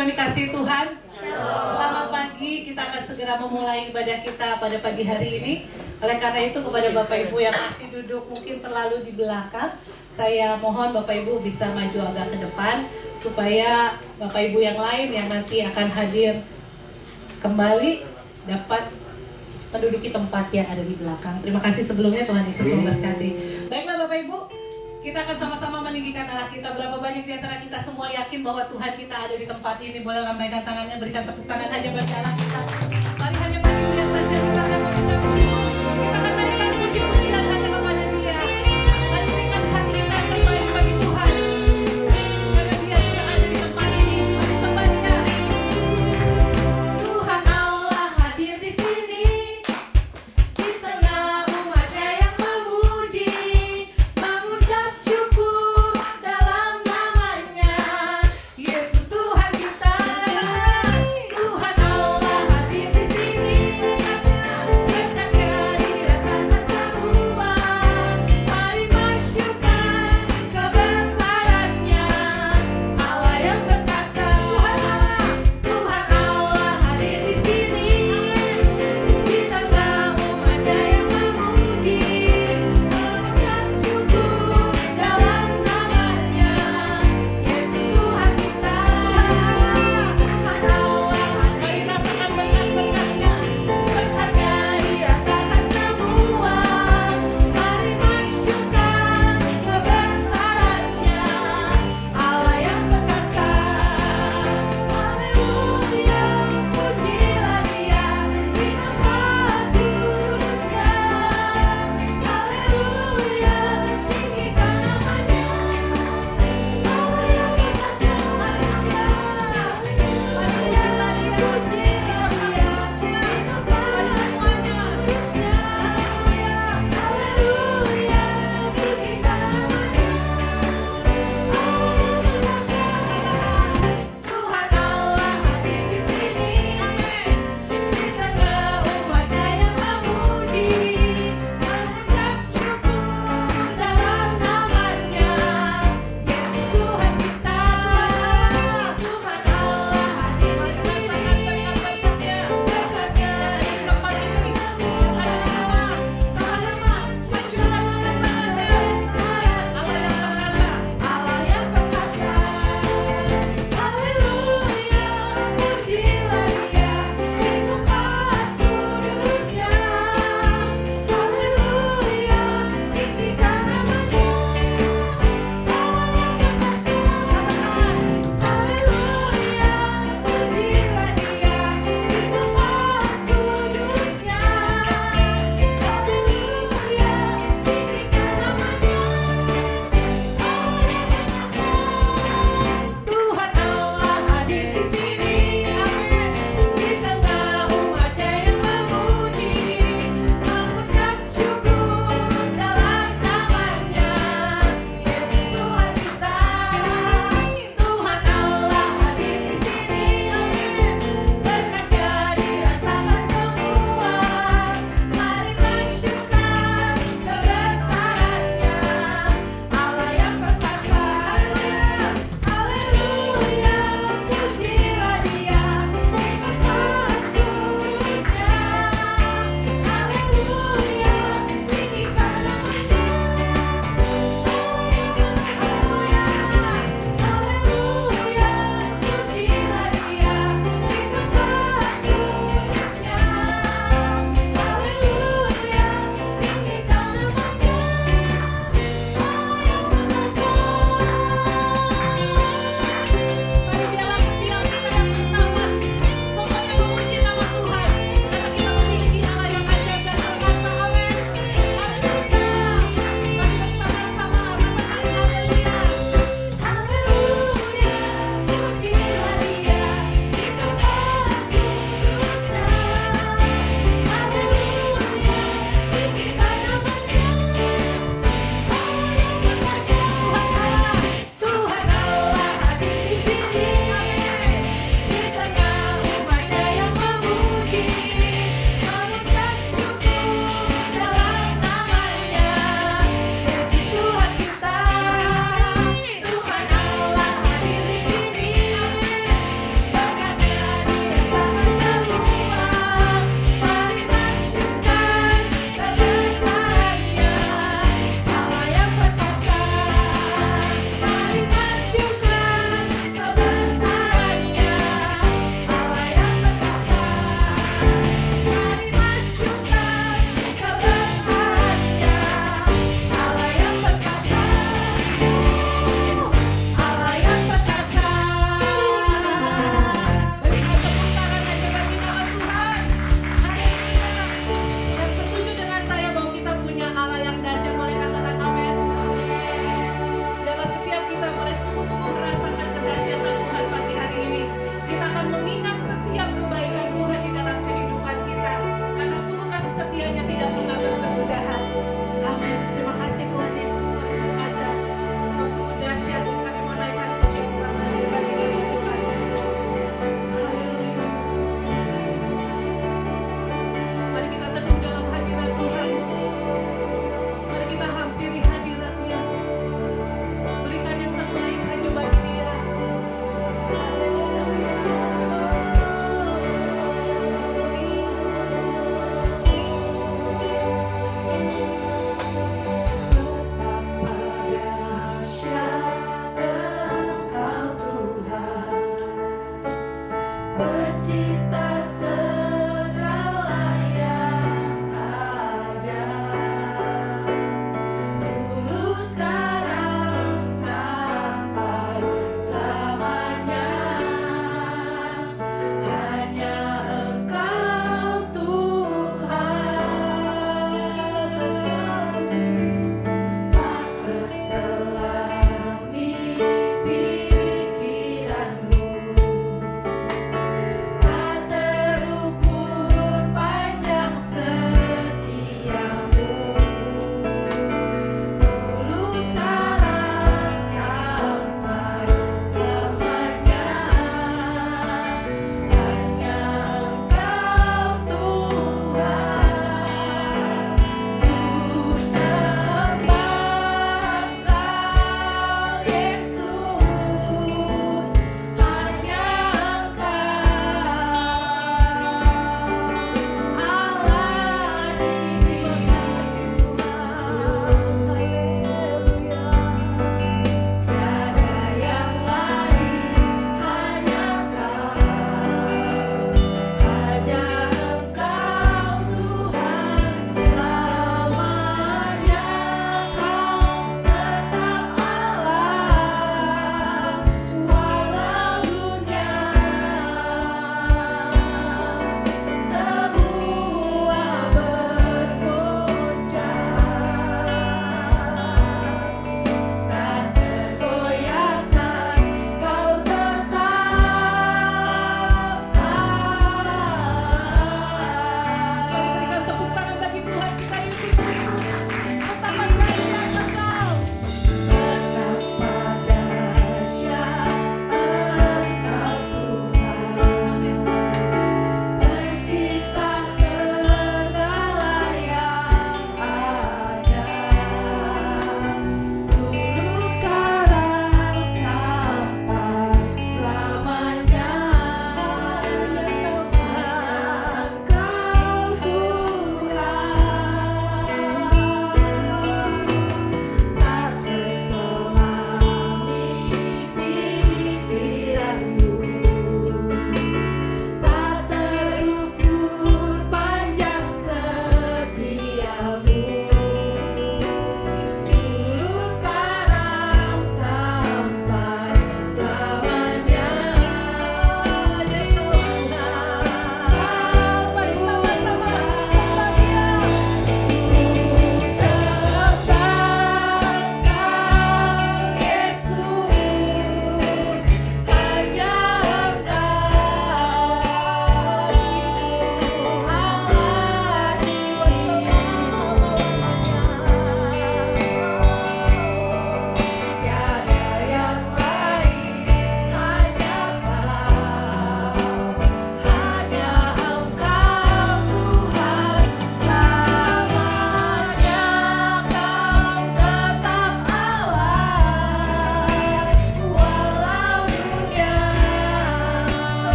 yang dikasihi Tuhan. Selamat pagi, kita akan segera memulai ibadah kita pada pagi hari ini. Oleh karena itu kepada Bapak Ibu yang masih duduk mungkin terlalu di belakang, saya mohon Bapak Ibu bisa maju agak ke depan supaya Bapak Ibu yang lain yang nanti akan hadir kembali dapat menduduki tempat yang ada di belakang. Terima kasih sebelumnya, Tuhan Yesus memberkati. Baiklah Bapak Ibu, kita akan sama-sama meninggikan Allah kita. Berapa banyak di antara kita semua yakin bahwa Tuhan kita ada di tempat ini? Boleh lambaikan tangannya, berikan tepuk tangan hanya bagi Allah kita. Mari hanya bagi Dia saja kita akan mengucap syukur. Kita akan naikkan puji-pujian hanya kepada Dia. Mari berikan hati kita yang terbaik bagi Tuhan. Karena Dia sudah ada di tempat ini. Mari sembah Dia. Tuhan Allah hadir di sini. Di tengah umatnya yang memuji, mengucap syukur dalam namanya. Yesus Tuhan kita, Tuhan Allah hadir di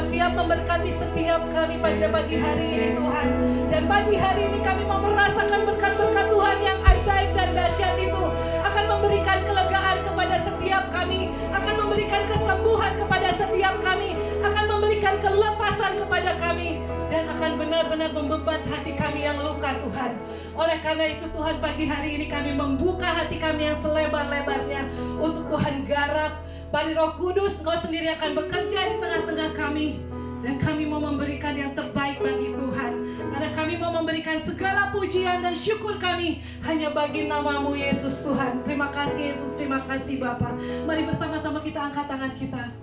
siap memberkati setiap kami pada pagi hari ini Tuhan. Dan pagi hari ini kami mau merasakan berkat-berkat Tuhan yang ajaib dan dahsyat itu akan memberikan kelegaan kepada setiap kami, akan memberikan kesembuhan kepada setiap kami, akan memberikan kelepasan kepada kami, dan akan benar-benar membebat hati kami yang luka Tuhan. Oleh karena itu Tuhan, pagi hari ini kami membuka hati kami yang selebar-lebarnya untuk Tuhan garap. Bagi Roh Kudus, Engkau sendiri akan bekerja di tengah-tengah kami. Dan kami mau memberikan yang terbaik bagi Tuhan. Karena kami mau memberikan segala pujian dan syukur kami hanya bagi nama-Mu Yesus Tuhan. Terima kasih Yesus, terima kasih Bapa. Mari bersama-sama kita angkat tangan kita.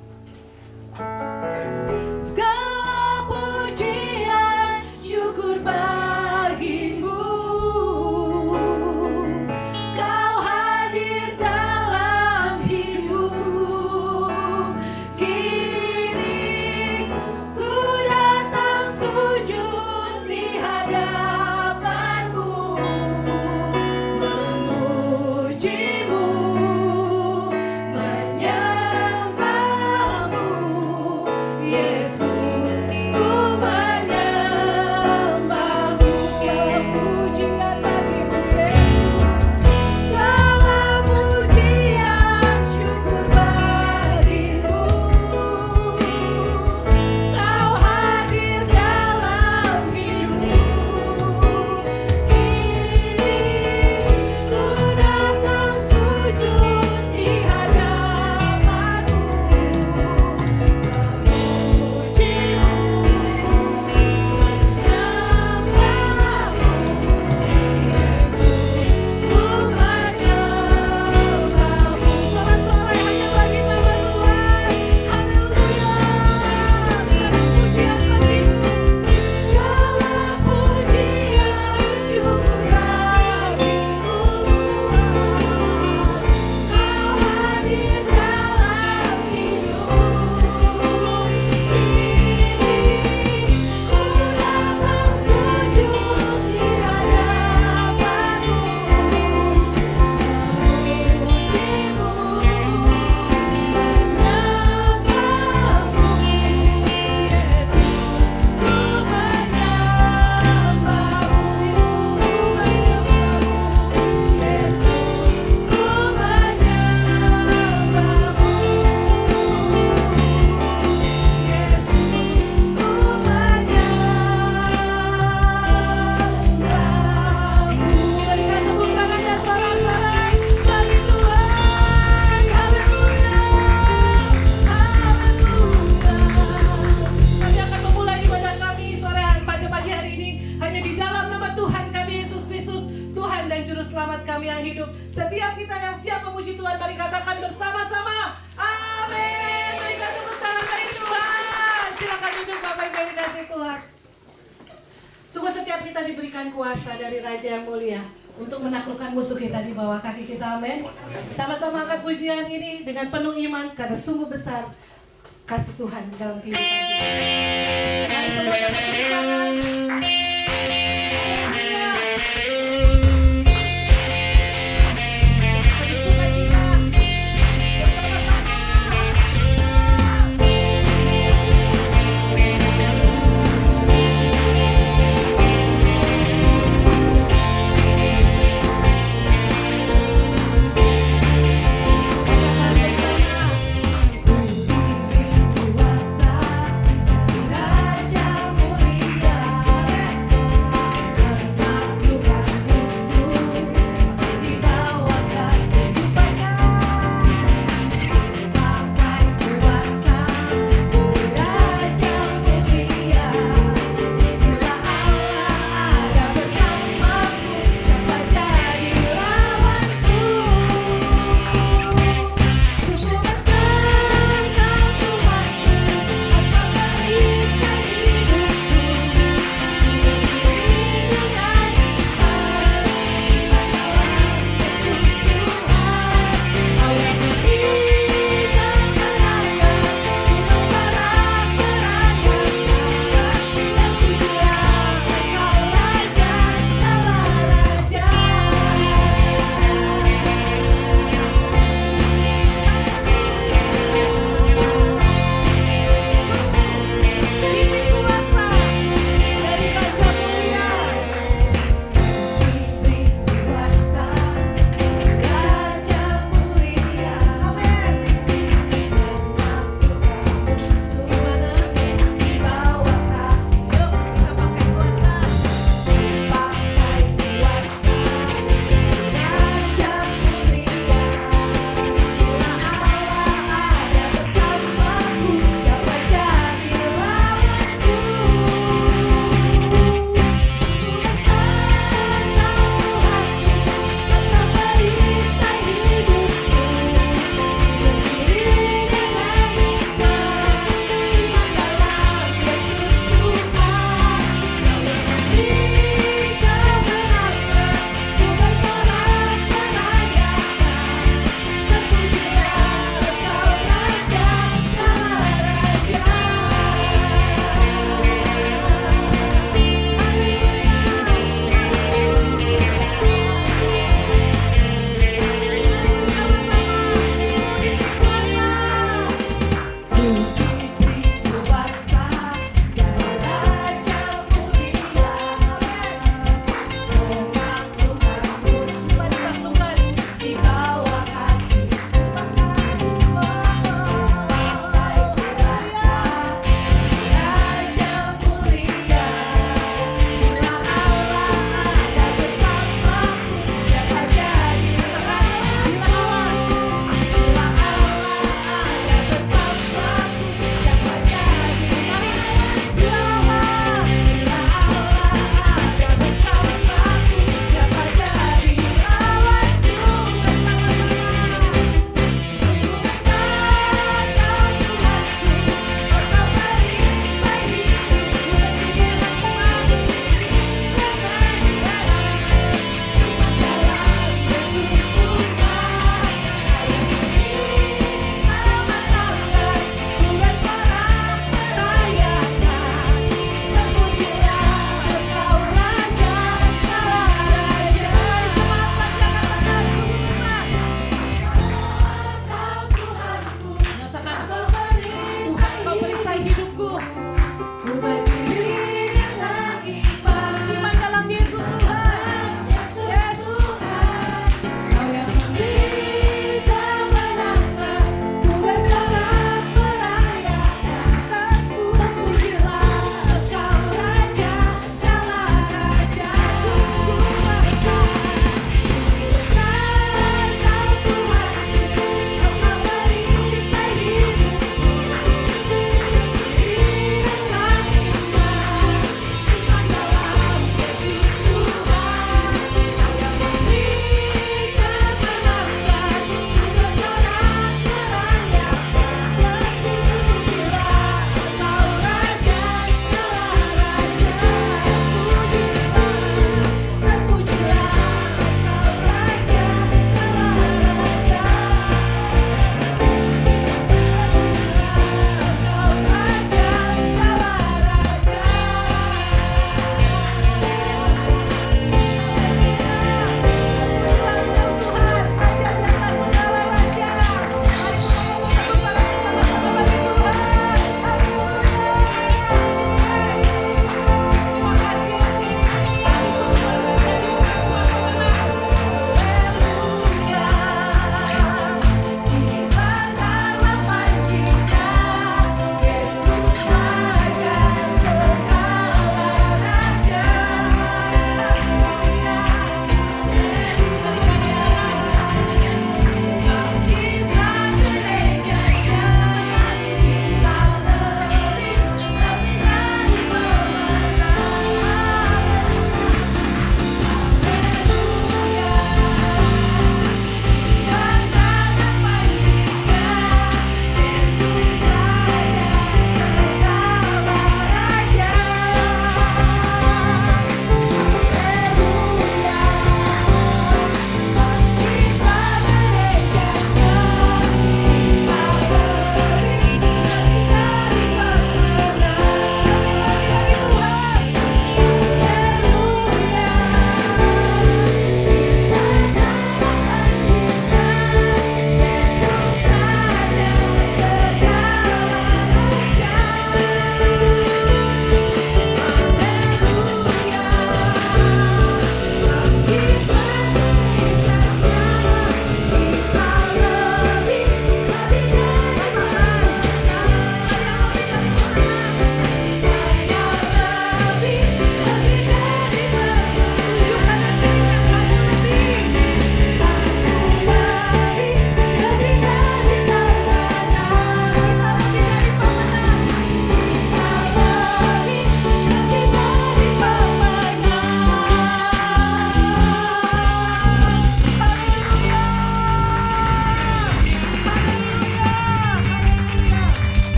Segala pujian, syukur bagimu. Kau hadir dalam hidupku. Kini ku datang sujud di hadapan-Mu, memuji-Mu, menyembah-Mu, Yesus. Ku menyembah-Mu, segala pujian bagimu Yesus. Segala pujian, syukur bagimu. Kau hadir dalam hidupku. Kini ku datang sujud di hadapan-Mu, memuji-Mu, menyembah-Mu, Yesus. Ku menyembah-Mu. Sorak-sorai hanya bagi nama Tuhan. Haleluya. Segala pujian bagimu. Segala pujian, syukur bagimu. Kau hadir dalam hidupku. Kini ku datang sujud di hadapan-Mu, memuji-Mu, menyembah-Mu, Yesus. Ku menyembah-Mu, Yesus. Ku menyembah-Mu, Yesus. Ku menyembah-Mu. Berikan tepuk tangan dan sorak-sorai bagi Tuhan. Haleluya. Haleluya. Kami akan memulai ibadah kami sore pada pagi hari ini hanya di dalam nama Tuhan kami Yesus Kristus, Tuhan dan Juru Selamat kami yang hidup. Setiap kita yang siap memuji Tuhan, mari katakan bersama-sama, amin. Berikan tepuk tangan bagi Tuhan. Silakan duduk Bapak Ibu yang dikasihi Tuhan. Sungguh setiap kita diberikan kuasa dari Raja yang mulia untuk menaklukkan musuh kita di bawah kaki kita, amin. Sama-sama angkat pujian ini dengan penuh iman karena sungguh besar kasih Tuhan dalam kehidupan kita. Mari semuanya bertepuk tangan. Haleluya. Penuh sukacita bersama-sama. Katakan bersama. Ku diberi kuasa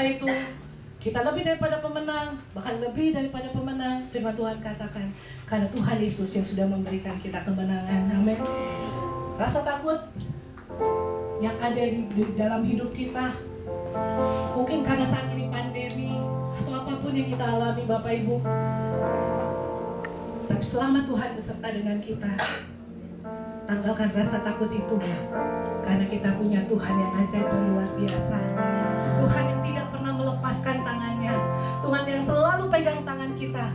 itu kita lebih daripada pemenang, bahkan lebih daripada pemenang. Firman Tuhan katakan, karena Tuhan Yesus yang sudah memberikan kita kemenangan. Amin. Rasa takut yang ada di dalam hidup kita, mungkin karena saat ini pandemi atau apapun yang kita alami Bapak Ibu, tapi selama Tuhan beserta dengan kita, tanggalkan rasa takut itu, karena kita punya Tuhan yang ajaib dan luar biasa. Tuhan yang tidak pernah melepaskan tangannya, Tuhan yang selalu pegang tangan kita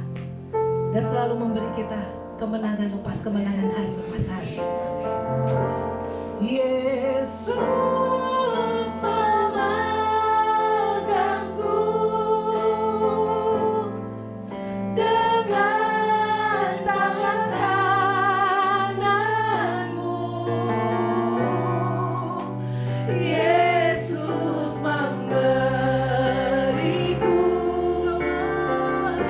dan selalu memberi kita kemenangan lepas kemenangan, hari lepas hari. Yesus memegangku dengan tangan kananmu. Yesus memberiku kemenangan.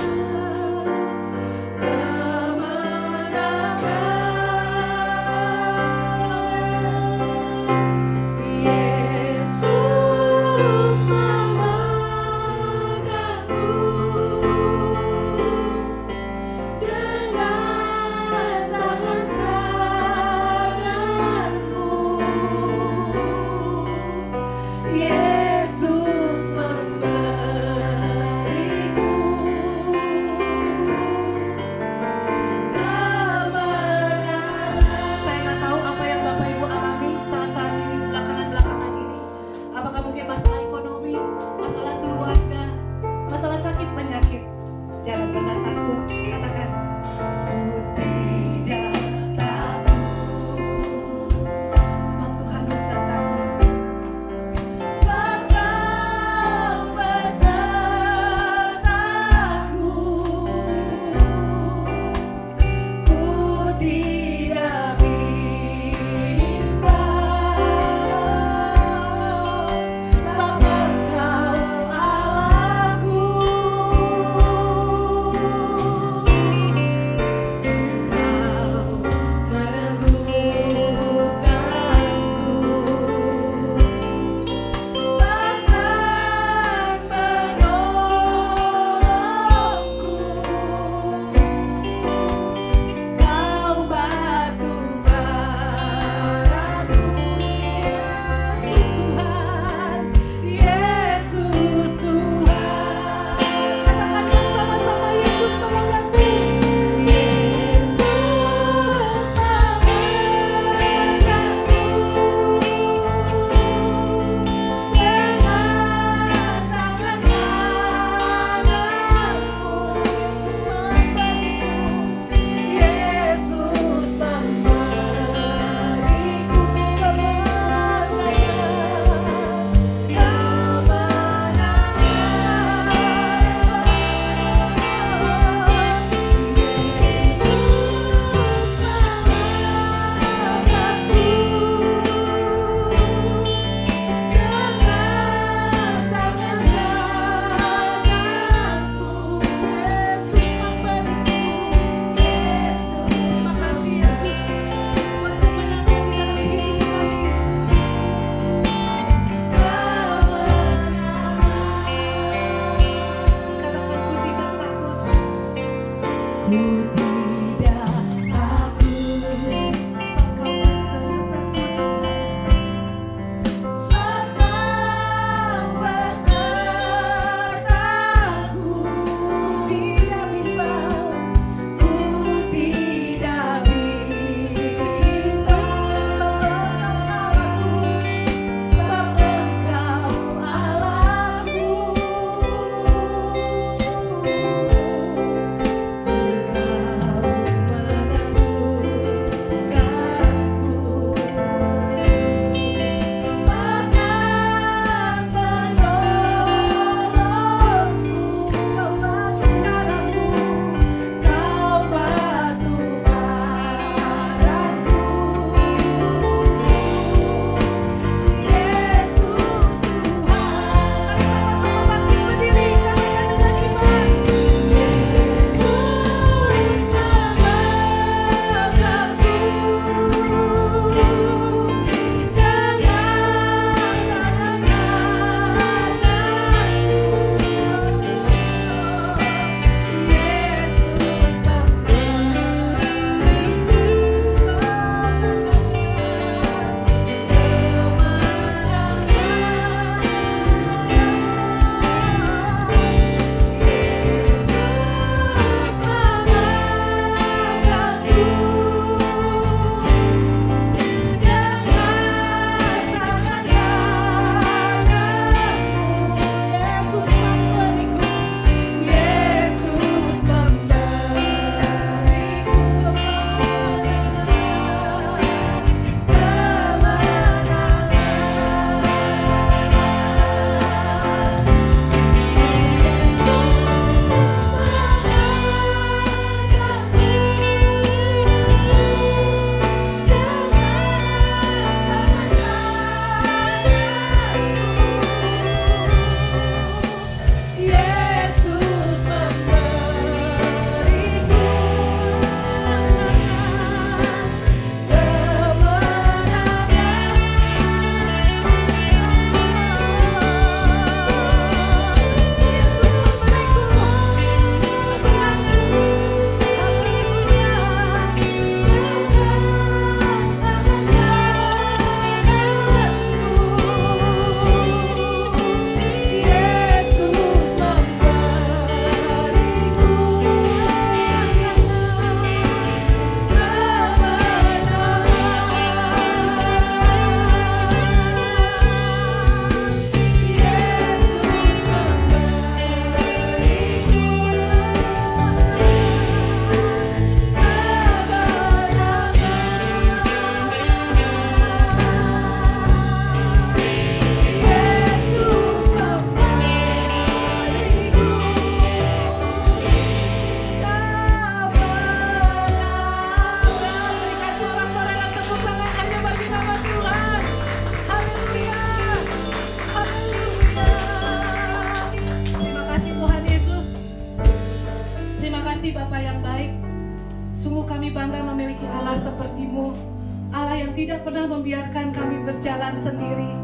membiarkan kami berjalan sendiri.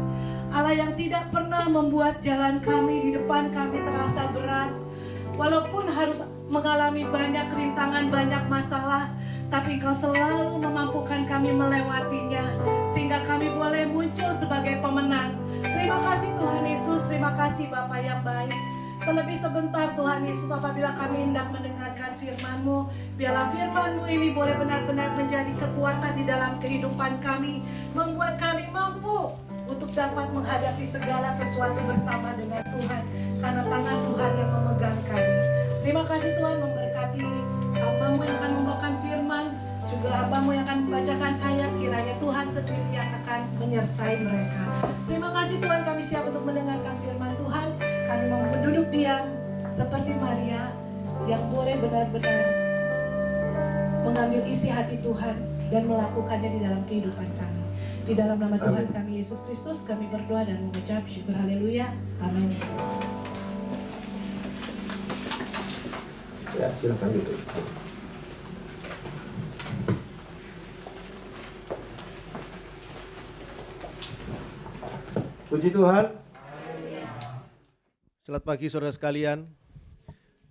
Allah yang tidak pernah membuat jalan kami di depan kami terasa berat. Walaupun harus mengalami banyak rintangan, banyak masalah, tapi Engkau selalu memampukan kami melewatinya, sehingga kami boleh muncul sebagai pemenang. Terima kasih Tuhan Yesus, terima kasih Bapa yang baik. Terlebih sebentar Tuhan Yesus, apabila kami hendak mendengarkan firman-Mu, biarlah firman-Mu ini boleh benar-benar menjadi kekuatan di dalam kehidupan kami, membuat kami mampu untuk dapat menghadapi segala sesuatu bersama dengan Tuhan, karena tangan Tuhan yang memegang kami. Terima kasih Tuhan, memberkati hamba-Mu yang akan membawakan firman, juga hamba-Mu yang akan membacakan ayat, kiranya Tuhan sendiri yang akan menyertai mereka. Terima kasih Tuhan, kami siap untuk mendengarkan firman Tuhan. Kami mau duduk diam seperti Maria yang boleh benar-benar mengambil isi hati Tuhan dan melakukannya di dalam kehidupan kami. Di dalam nama Tuhan kami Yesus Kristus kami berdoa dan mengucap syukur, haleluya, amin. Ya, silakan duduk. Puji Tuhan. Selamat pagi saudara sekalian,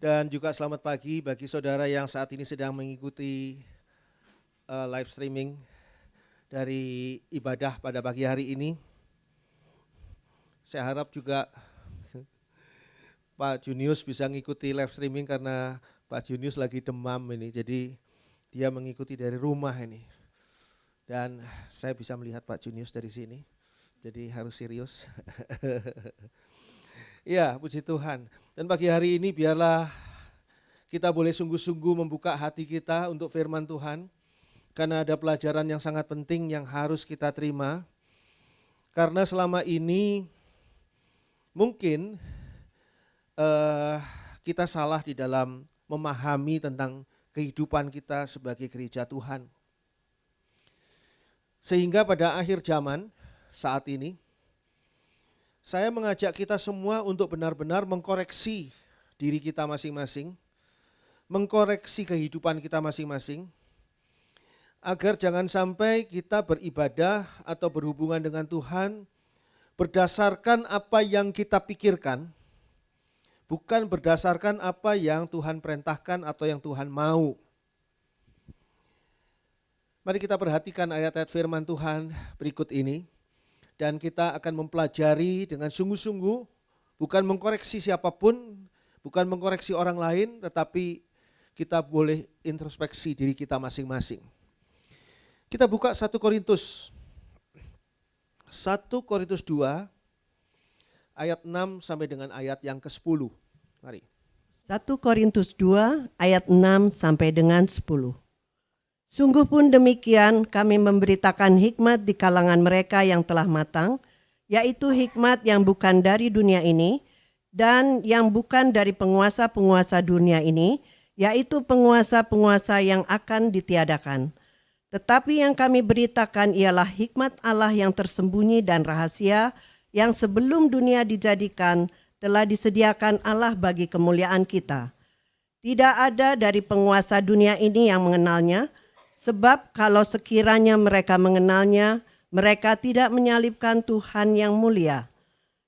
dan juga selamat pagi bagi saudara yang saat ini sedang mengikuti live streaming dari ibadah pada pagi hari ini. Saya harap juga Pak Junius bisa mengikuti live streaming karena Pak Junius lagi demam ini, jadi dia mengikuti dari rumah ini. Dan saya bisa melihat Pak Junius dari sini, jadi harus serius. Ya, puji Tuhan. Dan pagi hari ini biarlah kita boleh sungguh-sungguh membuka hati kita untuk firman Tuhan. Karena ada pelajaran yang sangat penting yang harus kita terima. Karena selama ini mungkin kita salah di dalam memahami tentang kehidupan kita sebagai gereja Tuhan. Sehingga pada akhir zaman saat ini, saya mengajak kita semua untuk benar-benar mengkoreksi diri kita masing-masing, mengkoreksi kehidupan kita masing-masing, agar jangan sampai kita beribadah atau berhubungan dengan Tuhan berdasarkan apa yang kita pikirkan, bukan berdasarkan apa yang Tuhan perintahkan atau yang Tuhan mau. Mari kita perhatikan ayat-ayat firman Tuhan berikut ini. Dan kita akan mempelajari dengan sungguh-sungguh, bukan mengkoreksi siapapun, bukan mengkoreksi orang lain, tetapi kita boleh introspeksi diri kita masing-masing. Kita buka 1 Korintus 2 ayat 6 sampai dengan ayat yang ke-10. Mari. 1 Korintus 2 ayat 6 sampai dengan 10. Sungguh pun demikian kami memberitakan hikmat di kalangan mereka yang telah matang, yaitu hikmat yang bukan dari dunia ini dan yang bukan dari penguasa-penguasa dunia ini, yaitu penguasa-penguasa yang akan ditiadakan. Tetapi yang kami beritakan ialah hikmat Allah yang tersembunyi dan rahasia, yang sebelum dunia dijadikan telah disediakan Allah bagi kemuliaan kita. Tidak ada dari penguasa dunia ini yang mengenalnya, sebab kalau sekiranya mereka mengenalnya, mereka tidak menyalibkan Tuhan yang mulia.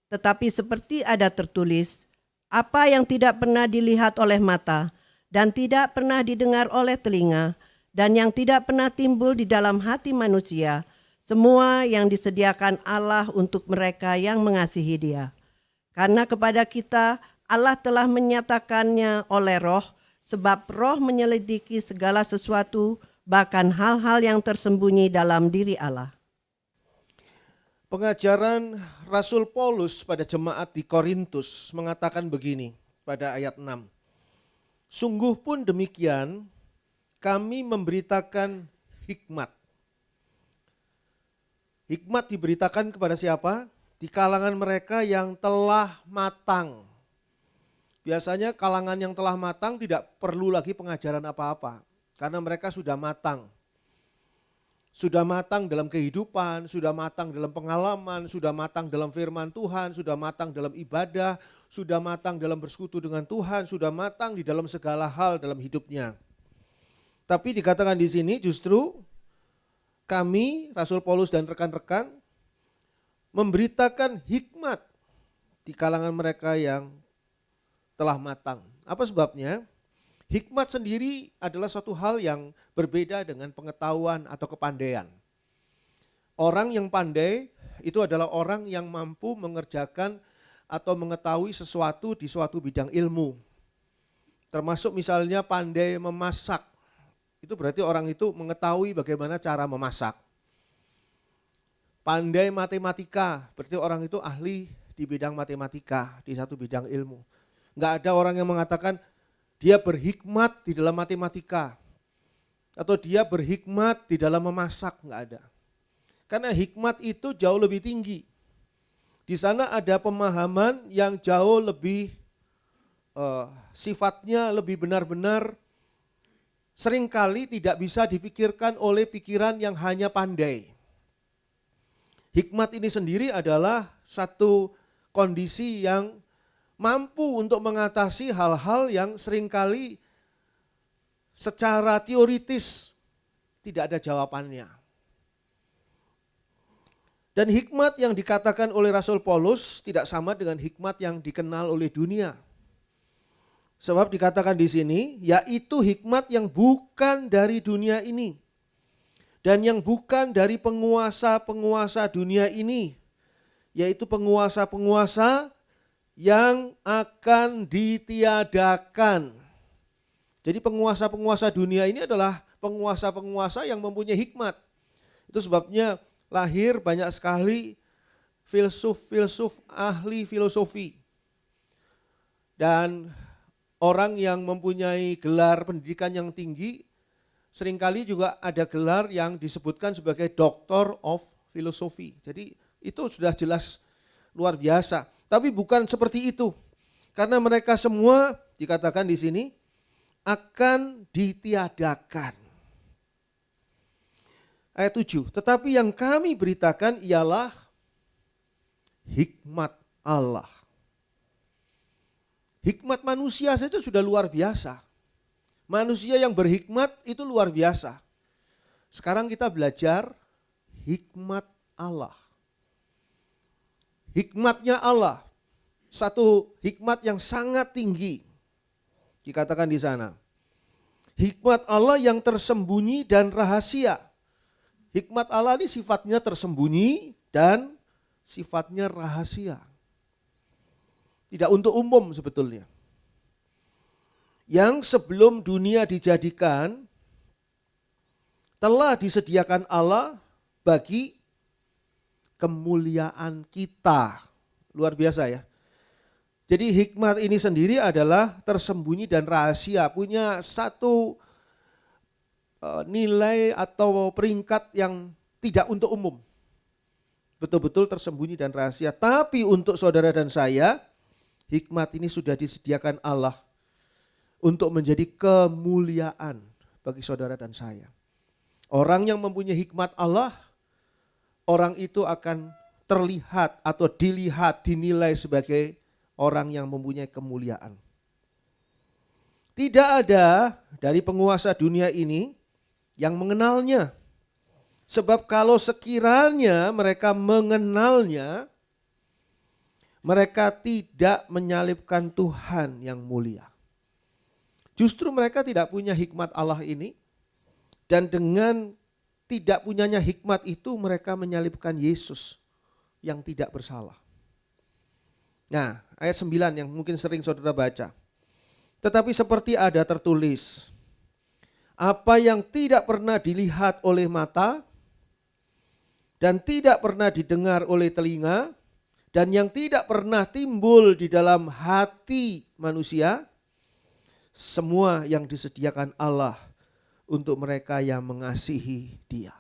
Tetapi seperti ada tertulis, apa yang tidak pernah dilihat oleh mata, dan tidak pernah didengar oleh telinga, dan yang tidak pernah timbul di dalam hati manusia, semua yang disediakan Allah untuk mereka yang mengasihi Dia. Karena kepada kita Allah telah menyatakannya oleh Roh, sebab Roh menyelidiki segala sesuatu, bahkan hal-hal yang tersembunyi dalam diri Allah. Pengajaran Rasul Paulus pada jemaat di Korintus mengatakan begini pada ayat 6. Sungguh pun demikian kami memberitakan hikmat. Hikmat diberitakan kepada siapa? Di kalangan mereka yang telah matang. Biasanya kalangan yang telah matang tidak perlu lagi pengajaran apa-apa. Karena mereka sudah matang. Sudah matang dalam kehidupan, sudah matang dalam pengalaman, sudah matang dalam firman Tuhan, sudah matang dalam ibadah, sudah matang dalam bersekutu dengan Tuhan, sudah matang di dalam segala hal dalam hidupnya. Tapi dikatakan di sini justru kami, Rasul Paulus dan rekan-rekan, memberitakan hikmat di kalangan mereka yang telah matang. Apa sebabnya? Hikmat sendiri adalah suatu hal yang berbeda dengan pengetahuan atau kepandaian. Orang yang pandai itu adalah orang yang mampu mengerjakan atau mengetahui sesuatu di suatu bidang ilmu. Termasuk misalnya pandai memasak. Itu berarti orang itu mengetahui bagaimana cara memasak. Pandai matematika, berarti orang itu ahli di bidang matematika, di satu bidang ilmu. Enggak ada orang yang mengatakan dia berhikmat di dalam matematika atau dia berhikmat di dalam memasak, enggak ada. Karena hikmat itu jauh lebih tinggi. Di sana ada pemahaman yang jauh lebih sifatnya lebih benar-benar seringkali tidak bisa dipikirkan oleh pikiran yang hanya pandai. Hikmat ini sendiri adalah satu kondisi yang mampu untuk mengatasi hal-hal yang seringkali secara teoritis tidak ada jawabannya. Dan hikmat yang dikatakan oleh Rasul Paulus tidak sama dengan hikmat yang dikenal oleh dunia. Sebab dikatakan di sini, yaitu hikmat yang bukan dari dunia ini. Dan yang bukan dari penguasa-penguasa dunia ini. Yaitu penguasa-penguasa yang akan ditiadakan. Jadi penguasa-penguasa dunia ini adalah penguasa-penguasa yang mempunyai hikmat. Itu sebabnya lahir banyak sekali filsuf-filsuf ahli filosofi. Dan orang yang mempunyai gelar pendidikan yang tinggi, seringkali juga ada gelar yang disebutkan sebagai Doctor of Philosophy. Jadi itu sudah jelas luar biasa. Tapi bukan seperti itu. Karena mereka semua dikatakan di sini akan ditiadakan. Ayat 7, tetapi yang kami beritakan ialah hikmat Allah. Hikmat manusia saja sudah luar biasa. Manusia yang berhikmat itu luar biasa. Sekarang kita belajar hikmat Allah. Hikmatnya Allah, satu hikmat yang sangat tinggi, dikatakan di sana. Hikmat Allah yang tersembunyi dan rahasia. Hikmat Allah ini sifatnya tersembunyi dan sifatnya rahasia. Tidak untuk umum sebetulnya. Yang sebelum dunia dijadikan, telah disediakan Allah bagi kemuliaan kita. Luar biasa ya. Jadi hikmat ini sendiri adalah tersembunyi dan rahasia. Punya satu nilai atau peringkat yang tidak untuk umum. Betul-betul tersembunyi dan rahasia. Tapi untuk saudara dan saya, hikmat ini sudah disediakan Allah untuk menjadi kemuliaan bagi saudara dan saya. Orang yang mempunyai hikmat Allah, orang itu akan terlihat atau dilihat, dinilai sebagai orang yang mempunyai kemuliaan. Tidak ada dari penguasa dunia ini yang mengenalnya. Sebab kalau sekiranya mereka mengenalnya, mereka tidak menyalibkan Tuhan yang mulia. Justru mereka tidak punya hikmat Allah ini, dan dengan tidak punyanya hikmat itu mereka menyalibkan Yesus yang tidak bersalah. Nah, ayat 9 yang mungkin sering saudara baca. Tetapi seperti ada tertulis, apa yang tidak pernah dilihat oleh mata dan tidak pernah didengar oleh telinga dan yang tidak pernah timbul di dalam hati manusia, semua yang disediakan Allah untuk mereka yang mengasihi Dia.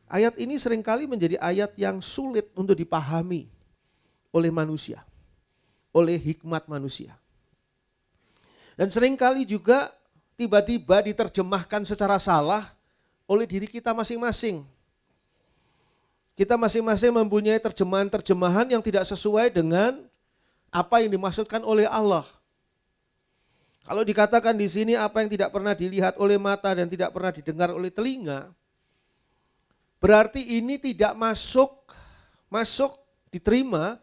Ayat ini seringkali menjadi ayat yang sulit untuk dipahami oleh manusia, oleh hikmat manusia. Dan seringkali juga tiba-tiba diterjemahkan secara salah oleh diri kita masing-masing. Kita masing-masing mempunyai terjemahan-terjemahan yang tidak sesuai dengan apa yang dimaksudkan oleh Allah. Kalau dikatakan di sini apa yang tidak pernah dilihat oleh mata dan tidak pernah didengar oleh telinga, berarti ini tidak masuk diterima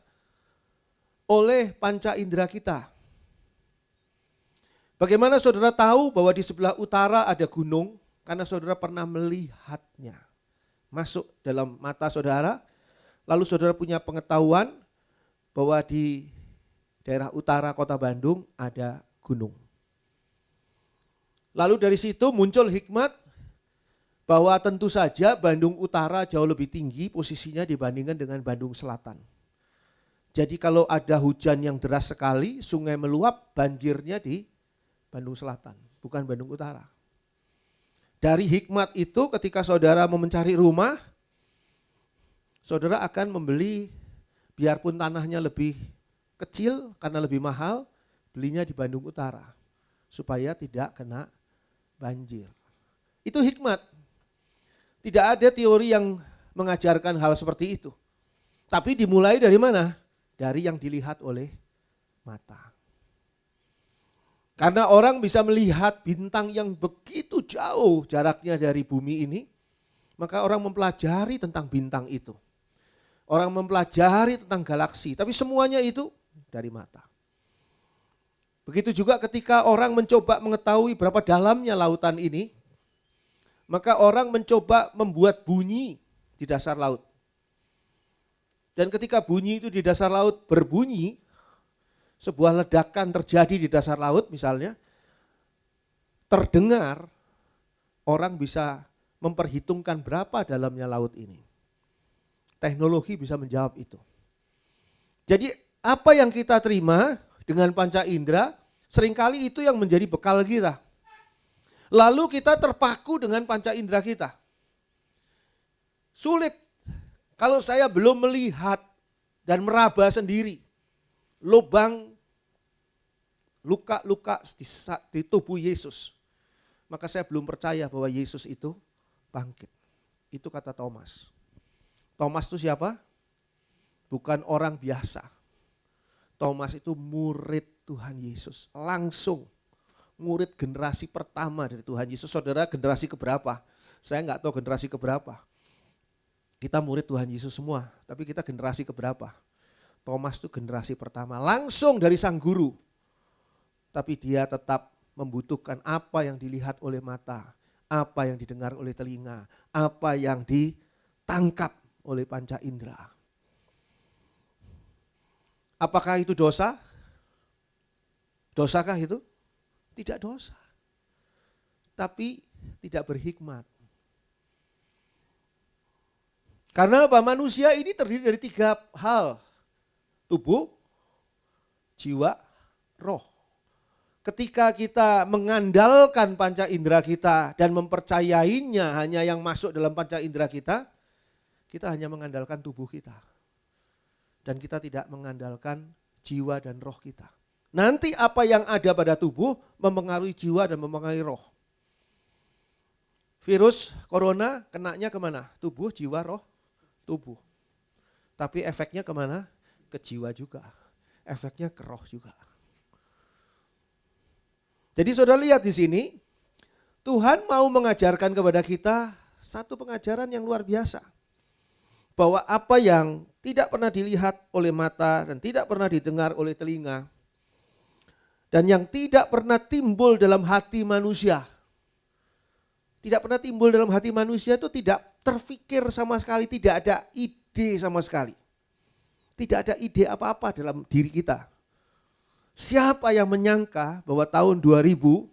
oleh panca indera kita. Bagaimana saudara tahu bahwa di sebelah utara ada gunung? Karena saudara pernah melihatnya. Masuk dalam mata saudara, lalu saudara punya pengetahuan bahwa di daerah utara kota Bandung ada gunung. Lalu dari situ muncul hikmat bahwa tentu saja Bandung Utara jauh lebih tinggi posisinya dibandingkan dengan Bandung Selatan. Jadi kalau ada hujan yang deras sekali, sungai meluap, banjirnya di Bandung Selatan, bukan Bandung Utara. Dari hikmat itu ketika saudara mau mencari rumah, saudara akan membeli, biarpun tanahnya lebih kecil karena lebih mahal, belinya di Bandung Utara supaya tidak kena banjir. Itu hikmat. Tidak ada teori yang mengajarkan hal seperti itu. Tapi dimulai dari mana? Dari yang dilihat oleh mata. Karena orang bisa melihat bintang yang begitu jauh jaraknya dari bumi ini, maka orang mempelajari tentang bintang itu. Orang mempelajari tentang galaksi, tapi semuanya itu dari mata. Begitu juga ketika orang mencoba mengetahui berapa dalamnya lautan ini, maka orang mencoba membuat bunyi di dasar laut. Dan ketika bunyi itu di dasar laut berbunyi, sebuah ledakan terjadi di dasar laut misalnya, terdengar, orang bisa memperhitungkan berapa dalamnya laut ini. Teknologi bisa menjawab itu. Jadi apa yang kita terima dengan panca indera, seringkali itu yang menjadi bekal kita. Lalu kita terpaku dengan panca indera kita. Sulit kalau saya belum melihat dan meraba sendiri lubang luka-luka di tubuh Yesus, maka saya belum percaya bahwa Yesus itu bangkit. Itu kata Thomas. Thomas itu siapa? Bukan orang biasa. Thomas itu murid Tuhan Yesus, langsung murid generasi pertama dari Tuhan Yesus. Saudara generasi keberapa? Saya enggak tahu generasi keberapa. Kita murid Tuhan Yesus semua, tapi kita generasi keberapa? Thomas itu generasi pertama, langsung dari sang guru. Tapi dia tetap membutuhkan apa yang dilihat oleh mata, apa yang didengar oleh telinga, apa yang ditangkap oleh panca indera. Apakah itu dosa? Dosakah itu? Tidak dosa. Tapi tidak berhikmat. Karena apa? Manusia ini terdiri dari 3 hal. Tubuh, jiwa, roh. Ketika kita mengandalkan panca indera kita dan mempercayainya hanya yang masuk dalam panca indera kita hanya mengandalkan tubuh kita. Dan kita tidak mengandalkan jiwa dan roh kita. Nanti apa yang ada pada tubuh mempengaruhi jiwa dan mempengaruhi roh. Virus corona kenanya kemana? Tubuh, jiwa, roh, tubuh. Tapi efeknya kemana? Ke jiwa juga. Efeknya ke roh juga. Jadi saudara lihat di sini, Tuhan mau mengajarkan kepada kita satu pengajaran yang luar biasa. Bahwa apa yang tidak pernah dilihat oleh mata dan tidak pernah didengar oleh telinga, dan yang tidak pernah timbul dalam hati manusia, tidak pernah timbul dalam hati manusia itu tidak terfikir sama sekali, tidak ada ide sama sekali. Tidak ada ide apa-apa dalam diri kita. Siapa yang menyangka bahwa tahun 2020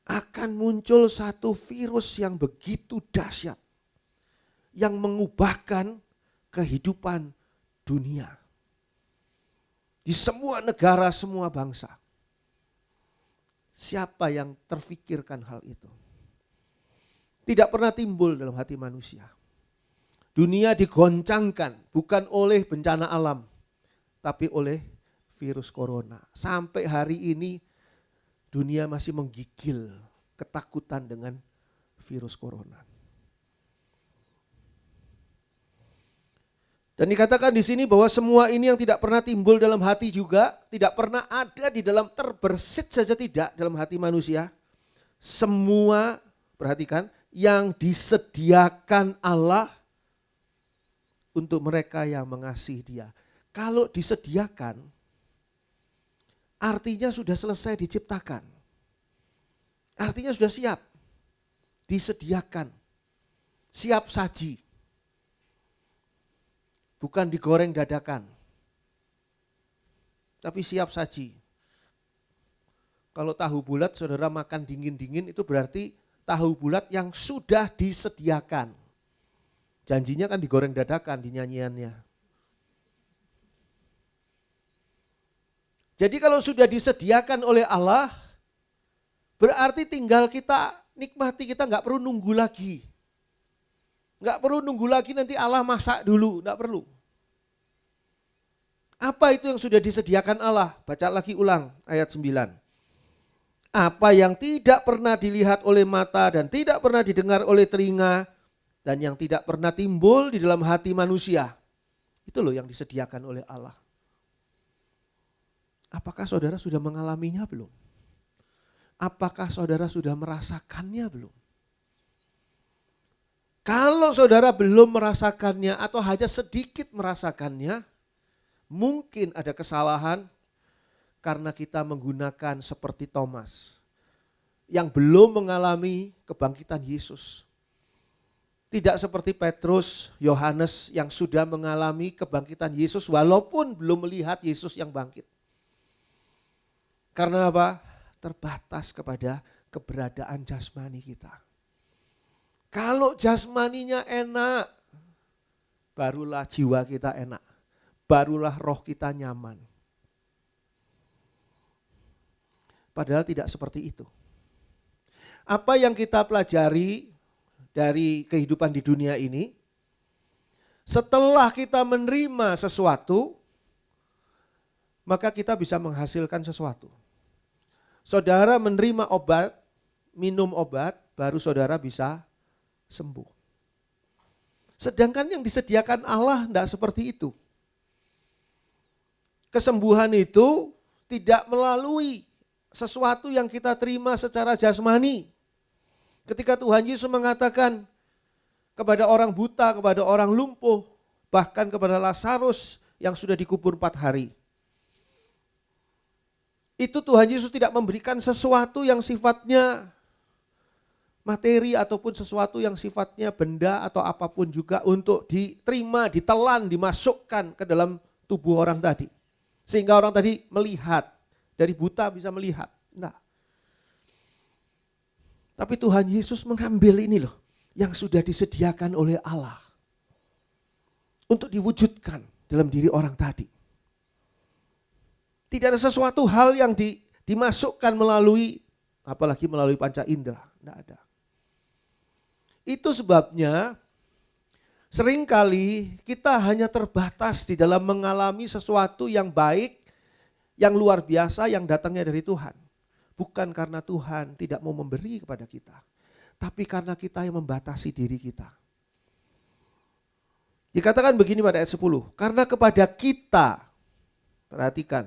akan muncul satu virus yang begitu dahsyat, yang mengubahkan kehidupan dunia. Di semua negara, semua bangsa. Siapa yang terfikirkan hal itu? Tidak pernah timbul dalam hati manusia. Dunia digoncangkan bukan oleh bencana alam, tapi oleh virus corona. Sampai hari ini dunia masih menggigil ketakutan dengan virus corona. Dan dikatakan di sini bahwa semua ini yang tidak pernah timbul dalam hati juga, tidak pernah ada di dalam, terbersit saja tidak dalam hati manusia. Semua, perhatikan, yang disediakan Allah untuk mereka yang mengasihi Dia. Kalau disediakan, artinya sudah selesai diciptakan. Artinya sudah siap, disediakan, siap saji. Bukan digoreng dadakan, tapi siap saji. Kalau tahu bulat saudara makan dingin-dingin itu berarti tahu bulat yang sudah disediakan. Janjinya kan digoreng dadakan di nyanyiannya. Jadi kalau sudah disediakan oleh Allah, berarti tinggal kita nikmati, kita nggak perlu nunggu lagi. Nggak perlu nunggu lagi nanti Allah masak dulu, nggak perlu. Apa itu yang sudah disediakan Allah? Baca lagi ulang ayat 9. Apa yang tidak pernah dilihat oleh mata dan tidak pernah didengar oleh telinga dan yang tidak pernah timbul di dalam hati manusia. Itu loh yang disediakan oleh Allah. Apakah saudara sudah mengalaminya belum? Apakah saudara sudah merasakannya belum? Kalau saudara belum merasakannya atau hanya sedikit merasakannya, mungkin ada kesalahan karena kita menggunakan seperti Thomas yang belum mengalami kebangkitan Yesus. Tidak seperti Petrus, Yohanes yang sudah mengalami kebangkitan Yesus walaupun belum melihat Yesus yang bangkit. Karena apa? Terbatas kepada keberadaan jasmani kita. Kalau jasmaninya enak, barulah jiwa kita enak. Barulah roh kita nyaman. Padahal tidak seperti itu. Apa yang kita pelajari dari kehidupan di dunia ini, setelah kita menerima sesuatu, maka kita bisa menghasilkan sesuatu. Saudara menerima obat, minum obat, baru saudara bisa sembuh. Sedangkan yang disediakan Allah tidak seperti itu. Kesembuhan itu tidak melalui sesuatu yang kita terima secara jasmani. Ketika Tuhan Yesus mengatakan kepada orang buta, kepada orang lumpuh, bahkan kepada Lazarus yang sudah dikubur 4 hari. Itu Tuhan Yesus tidak memberikan sesuatu yang sifatnya materi ataupun sesuatu yang sifatnya benda atau apapun juga untuk diterima, ditelan, dimasukkan ke dalam tubuh orang tadi. Sehingga orang tadi melihat, dari buta bisa melihat. Nah. Tapi Tuhan Yesus mengambil ini loh, yang sudah disediakan oleh Allah. Untuk diwujudkan dalam diri orang tadi. Tidak ada sesuatu hal yang dimasukkan melalui, apalagi melalui panca indera. Tidak ada. Itu sebabnya seringkali kita hanya terbatas di dalam mengalami sesuatu yang baik, yang luar biasa yang datangnya dari Tuhan. Bukan karena Tuhan tidak mau memberi kepada kita, tapi karena kita yang membatasi diri kita. Dikatakan begini pada ayat 10, karena kepada kita, perhatikan,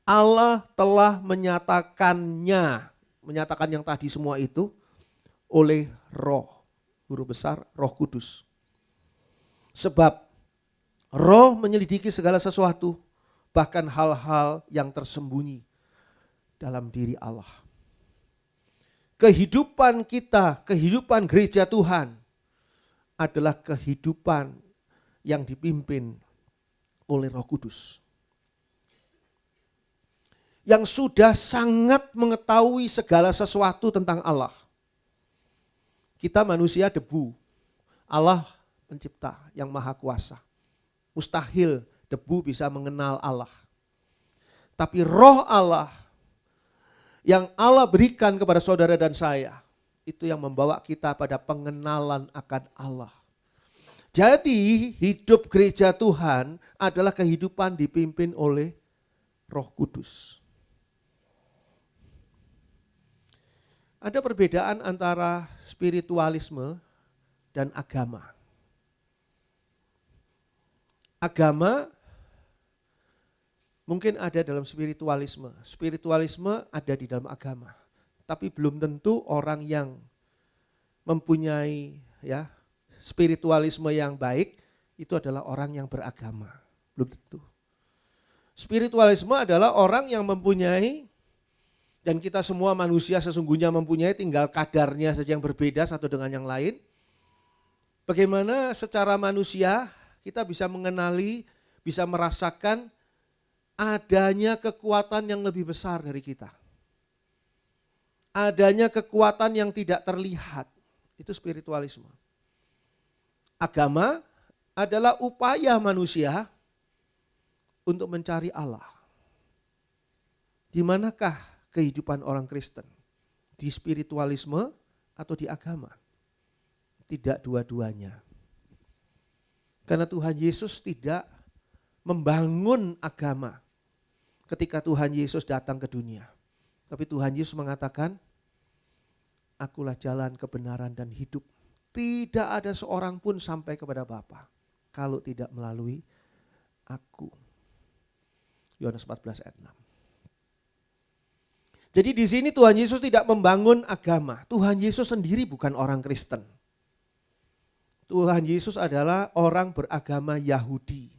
Allah telah menyatakan yang tadi semua itu oleh Roh, Guru Besar, Roh Kudus. Sebab Roh menyelidiki segala sesuatu, bahkan hal-hal yang tersembunyi dalam diri Allah. Kehidupan kita, kehidupan gereja Tuhan adalah kehidupan yang dipimpin oleh Roh Kudus. Yang sudah sangat mengetahui segala sesuatu tentang Allah. Kita manusia debu, Allah pencipta yang maha kuasa. Mustahil debu bisa mengenal Allah. Tapi Roh Allah yang Allah berikan kepada saudara dan saya, itu yang membawa kita pada pengenalan akan Allah. Jadi hidup gereja Tuhan adalah kehidupan dipimpin oleh Roh Kudus. Ada perbedaan antara spiritualisme dan agama. Agama mungkin ada dalam spiritualisme. Spiritualisme ada di dalam agama. Tapi belum tentu orang yang mempunyai ya spiritualisme yang baik itu adalah orang yang beragama. Belum tentu. Spiritualisme adalah orang yang mempunyai, dan kita semua manusia sesungguhnya mempunyai, tinggal kadarnya saja yang berbeda satu dengan yang lain. Bagaimana secara manusia kita bisa mengenali, bisa merasakan adanya kekuatan yang lebih besar dari kita. Adanya kekuatan yang tidak terlihat, itu spiritualisme. Agama adalah upaya manusia untuk mencari Allah. Di manakah kehidupan orang Kristen? Di spiritualisme atau di agama? Tidak dua-duanya. Karena Tuhan Yesus tidak membangun agama ketika Tuhan Yesus datang ke dunia. Tapi Tuhan Yesus mengatakan, akulah jalan, kebenaran, dan hidup. Tidak ada seorang pun sampai kepada Bapa kalau tidak melalui aku. Yohanes 14 ayat 6. Jadi di sini Tuhan Yesus tidak membangun agama. Tuhan Yesus sendiri bukan orang Kristen. Tuhan Yesus adalah orang beragama Yahudi.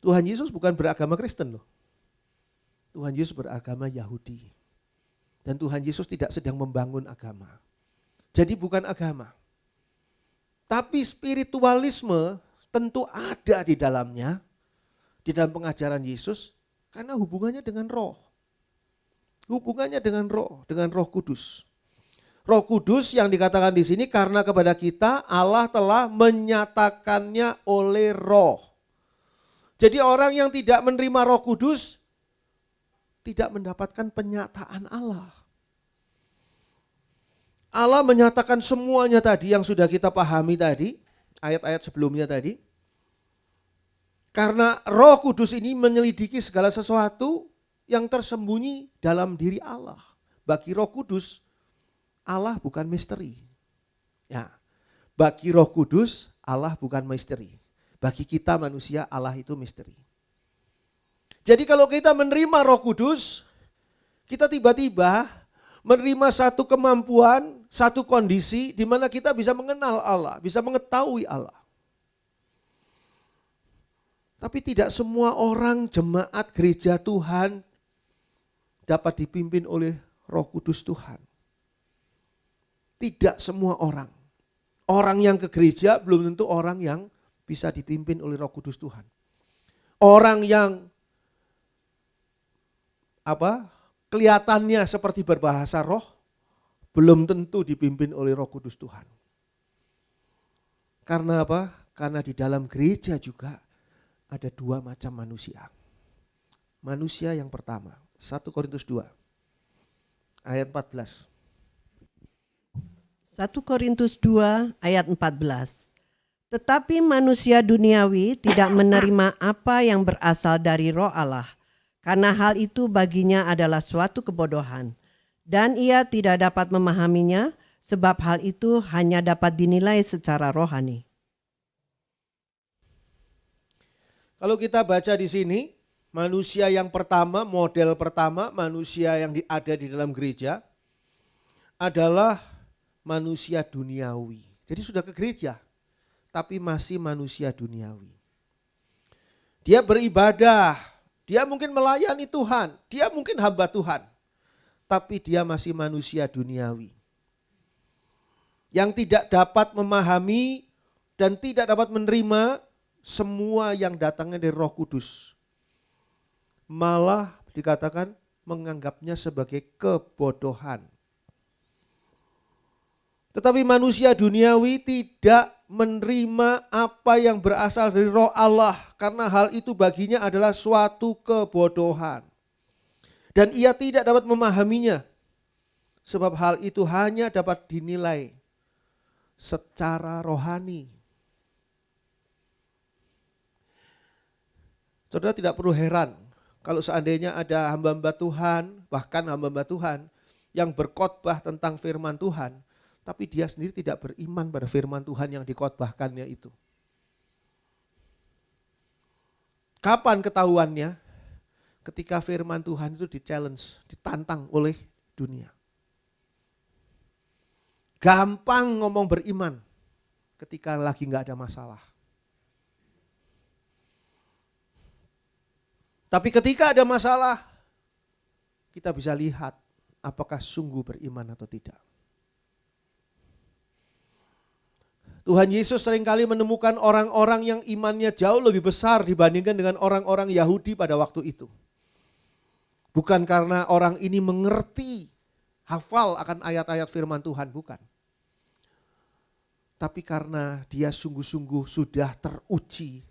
Tuhan Yesus bukan beragama Kristen loh. Tuhan Yesus beragama Yahudi. Dan Tuhan Yesus tidak sedang membangun agama. Jadi bukan agama. Tapi spiritualisme tentu ada di dalamnya. Di dalam pengajaran Yesus, karena hubungannya dengan roh. Hubungannya dengan Roh Kudus. Roh Kudus yang dikatakan di sini karena kepada kita Allah telah menyatakannya oleh Roh. Jadi orang yang tidak menerima Roh Kudus tidak mendapatkan penyataan Allah. Allah menyatakan semuanya tadi yang sudah kita pahami tadi, ayat-ayat sebelumnya tadi. Karena Roh Kudus ini menyelidiki segala sesuatu yang tersembunyi dalam diri Allah. Bagi Roh Kudus, Allah bukan misteri. Ya, bagi Roh Kudus, Allah bukan misteri. Bagi kita manusia, Allah itu misteri. Jadi kalau kita menerima Roh Kudus, kita tiba-tiba menerima satu kemampuan, satu kondisi di mana kita bisa mengenal Allah, bisa mengetahui Allah. Tapi tidak semua orang jemaat gereja Tuhan dapat dipimpin oleh Roh Kudus Tuhan. Tidak semua orang. Orang yang ke gereja belum tentu orang yang bisa dipimpin oleh Roh Kudus Tuhan. Orang yang kelihatannya seperti berbahasa roh belum tentu dipimpin oleh Roh Kudus Tuhan. Karena apa? Karena di dalam gereja juga ada dua macam manusia. Manusia yang pertama, 1 Korintus 2 ayat 14. 1 Korintus 2 ayat 14. Tetapi manusia duniawi tidak menerima apa yang berasal dari Roh Allah, karena hal itu baginya adalah suatu kebodohan, dan ia tidak dapat memahaminya, sebab hal itu hanya dapat dinilai secara rohani. Kalau kita baca di sini, manusia yang pertama, model pertama manusia yang ada di dalam gereja adalah manusia duniawi. Jadi sudah ke gereja, tapi masih manusia duniawi. Dia beribadah, dia mungkin melayani Tuhan, dia mungkin hamba Tuhan, tapi dia masih manusia duniawi. Yang tidak dapat memahami dan tidak dapat menerima semua yang datangnya dari Roh Kudus. Malah dikatakan menganggapnya sebagai kebodohan. Tetapi manusia duniawi tidak menerima apa yang berasal dari Roh Allah, karena hal itu baginya adalah suatu kebodohan. Dan ia tidak dapat memahaminya, sebab hal itu hanya dapat dinilai secara rohani. Saudara tidak perlu heran kalau seandainya ada hamba-hamba Tuhan, bahkan hamba-hamba Tuhan yang berkhotbah tentang firman Tuhan, tapi dia sendiri tidak beriman pada firman Tuhan yang dikhotbahkannya itu. Kapan ketahuannya? Ketika firman Tuhan itu di-challenge, ditantang oleh dunia. gampang ngomong beriman ketika lagi nggak ada masalah. Tapi ketika ada masalah, kita bisa lihat apakah sungguh beriman atau tidak. Tuhan Yesus seringkali menemukan orang-orang yang imannya jauh lebih besar dibandingkan dengan orang-orang Yahudi pada waktu itu. Bukan karena orang ini mengerti, hafal akan ayat-ayat firman Tuhan, bukan. Tapi karena dia sungguh-sungguh sudah teruji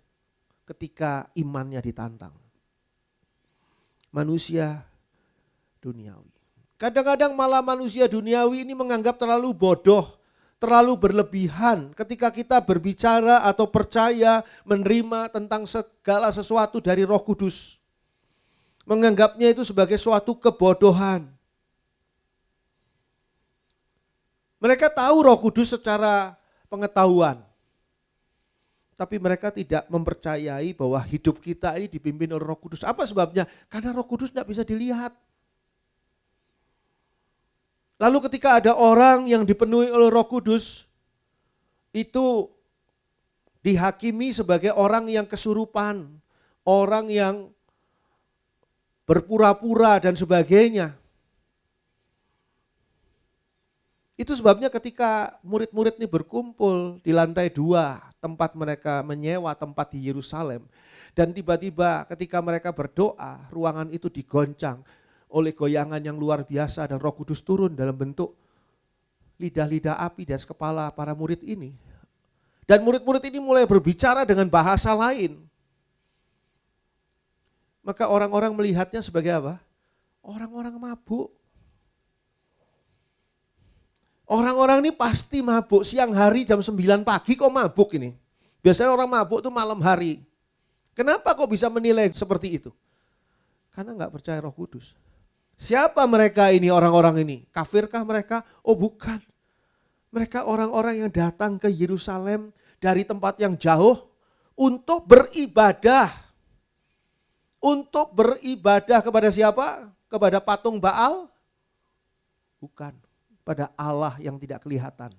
ketika imannya ditantang. Manusia duniawi. Kadang-kadang malah manusia duniawi ini menganggap terlalu bodoh, terlalu berlebihan ketika kita berbicara atau percaya menerima tentang segala sesuatu dari Roh Kudus. Menganggapnya itu sebagai suatu kebodohan. Mereka tahu Roh Kudus secara pengetahuan. Tapi mereka tidak mempercayai bahwa hidup kita ini dipimpin oleh Roh Kudus. Apa sebabnya? Karena Roh Kudus tidak bisa dilihat. Lalu ketika ada orang yang dipenuhi oleh Roh Kudus, itu dihakimi sebagai orang yang kesurupan, orang yang berpura-pura dan sebagainya. Itu sebabnya ketika murid-murid ini berkumpul di lantai 2, tempat mereka menyewa tempat di Yerusalem. Dan tiba-tiba ketika mereka berdoa, ruangan itu digoncang oleh goyangan yang luar biasa dan Roh Kudus turun dalam bentuk lidah-lidah api di atas kepala para murid ini. Dan murid-murid ini mulai berbicara dengan bahasa lain. Maka orang-orang melihatnya sebagai apa? Orang-orang mabuk. Orang-orang ini pasti mabuk, siang hari jam 9 pagi kok mabuk ini. Biasanya orang mabuk itu malam hari. Kenapa kok bisa menilai seperti itu? Karena nggak percaya Roh Kudus. Siapa mereka ini, orang-orang ini? Kafirkah mereka? Oh bukan. Mereka orang-orang yang datang ke Yerusalem dari tempat yang jauh untuk beribadah. Untuk beribadah kepada siapa? Kepada patung Baal? Bukan. Pada Allah yang tidak kelihatan.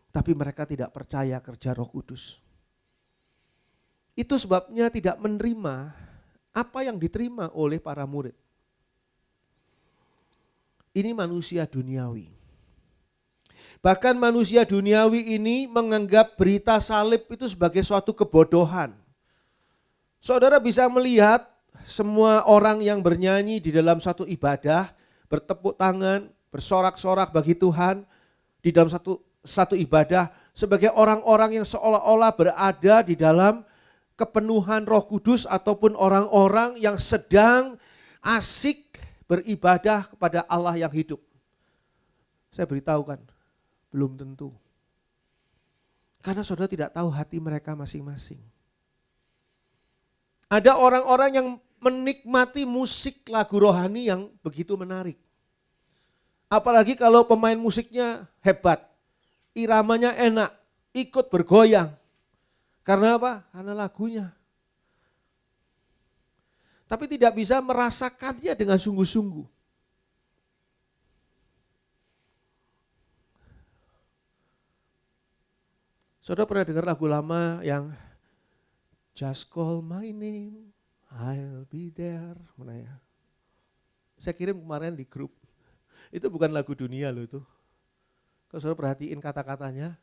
Tapi mereka tidak percaya kerja Roh Kudus. Itu sebabnya tidak menerima apa yang diterima oleh para murid. Ini manusia duniawi. Bahkan manusia duniawi ini menganggap berita salib itu sebagai suatu kebodohan. Saudara bisa melihat semua orang yang bernyanyi di dalam satu ibadah, bertepuk tangan, bersorak-sorak bagi Tuhan di dalam satu ibadah sebagai orang-orang yang seolah-olah berada di dalam kepenuhan Roh Kudus ataupun orang-orang yang sedang asik beribadah kepada Allah yang hidup. Saya beritahukan, belum tentu. Karena saudara tidak tahu hati mereka masing-masing. Ada orang-orang yang menikmati musik lagu rohani yang begitu menarik. Apalagi kalau pemain musiknya hebat, iramanya enak, ikut bergoyang. Karena apa? Karena lagunya. Tapi tidak bisa merasakannya dengan sungguh-sungguh. Saudara pernah dengar lagu lama yang Just call my name, I'll be there. Mana ya? Saya kirim kemarin di grup. Itu bukan lagu dunia loh itu. Kalau saudara perhatiin kata-katanya.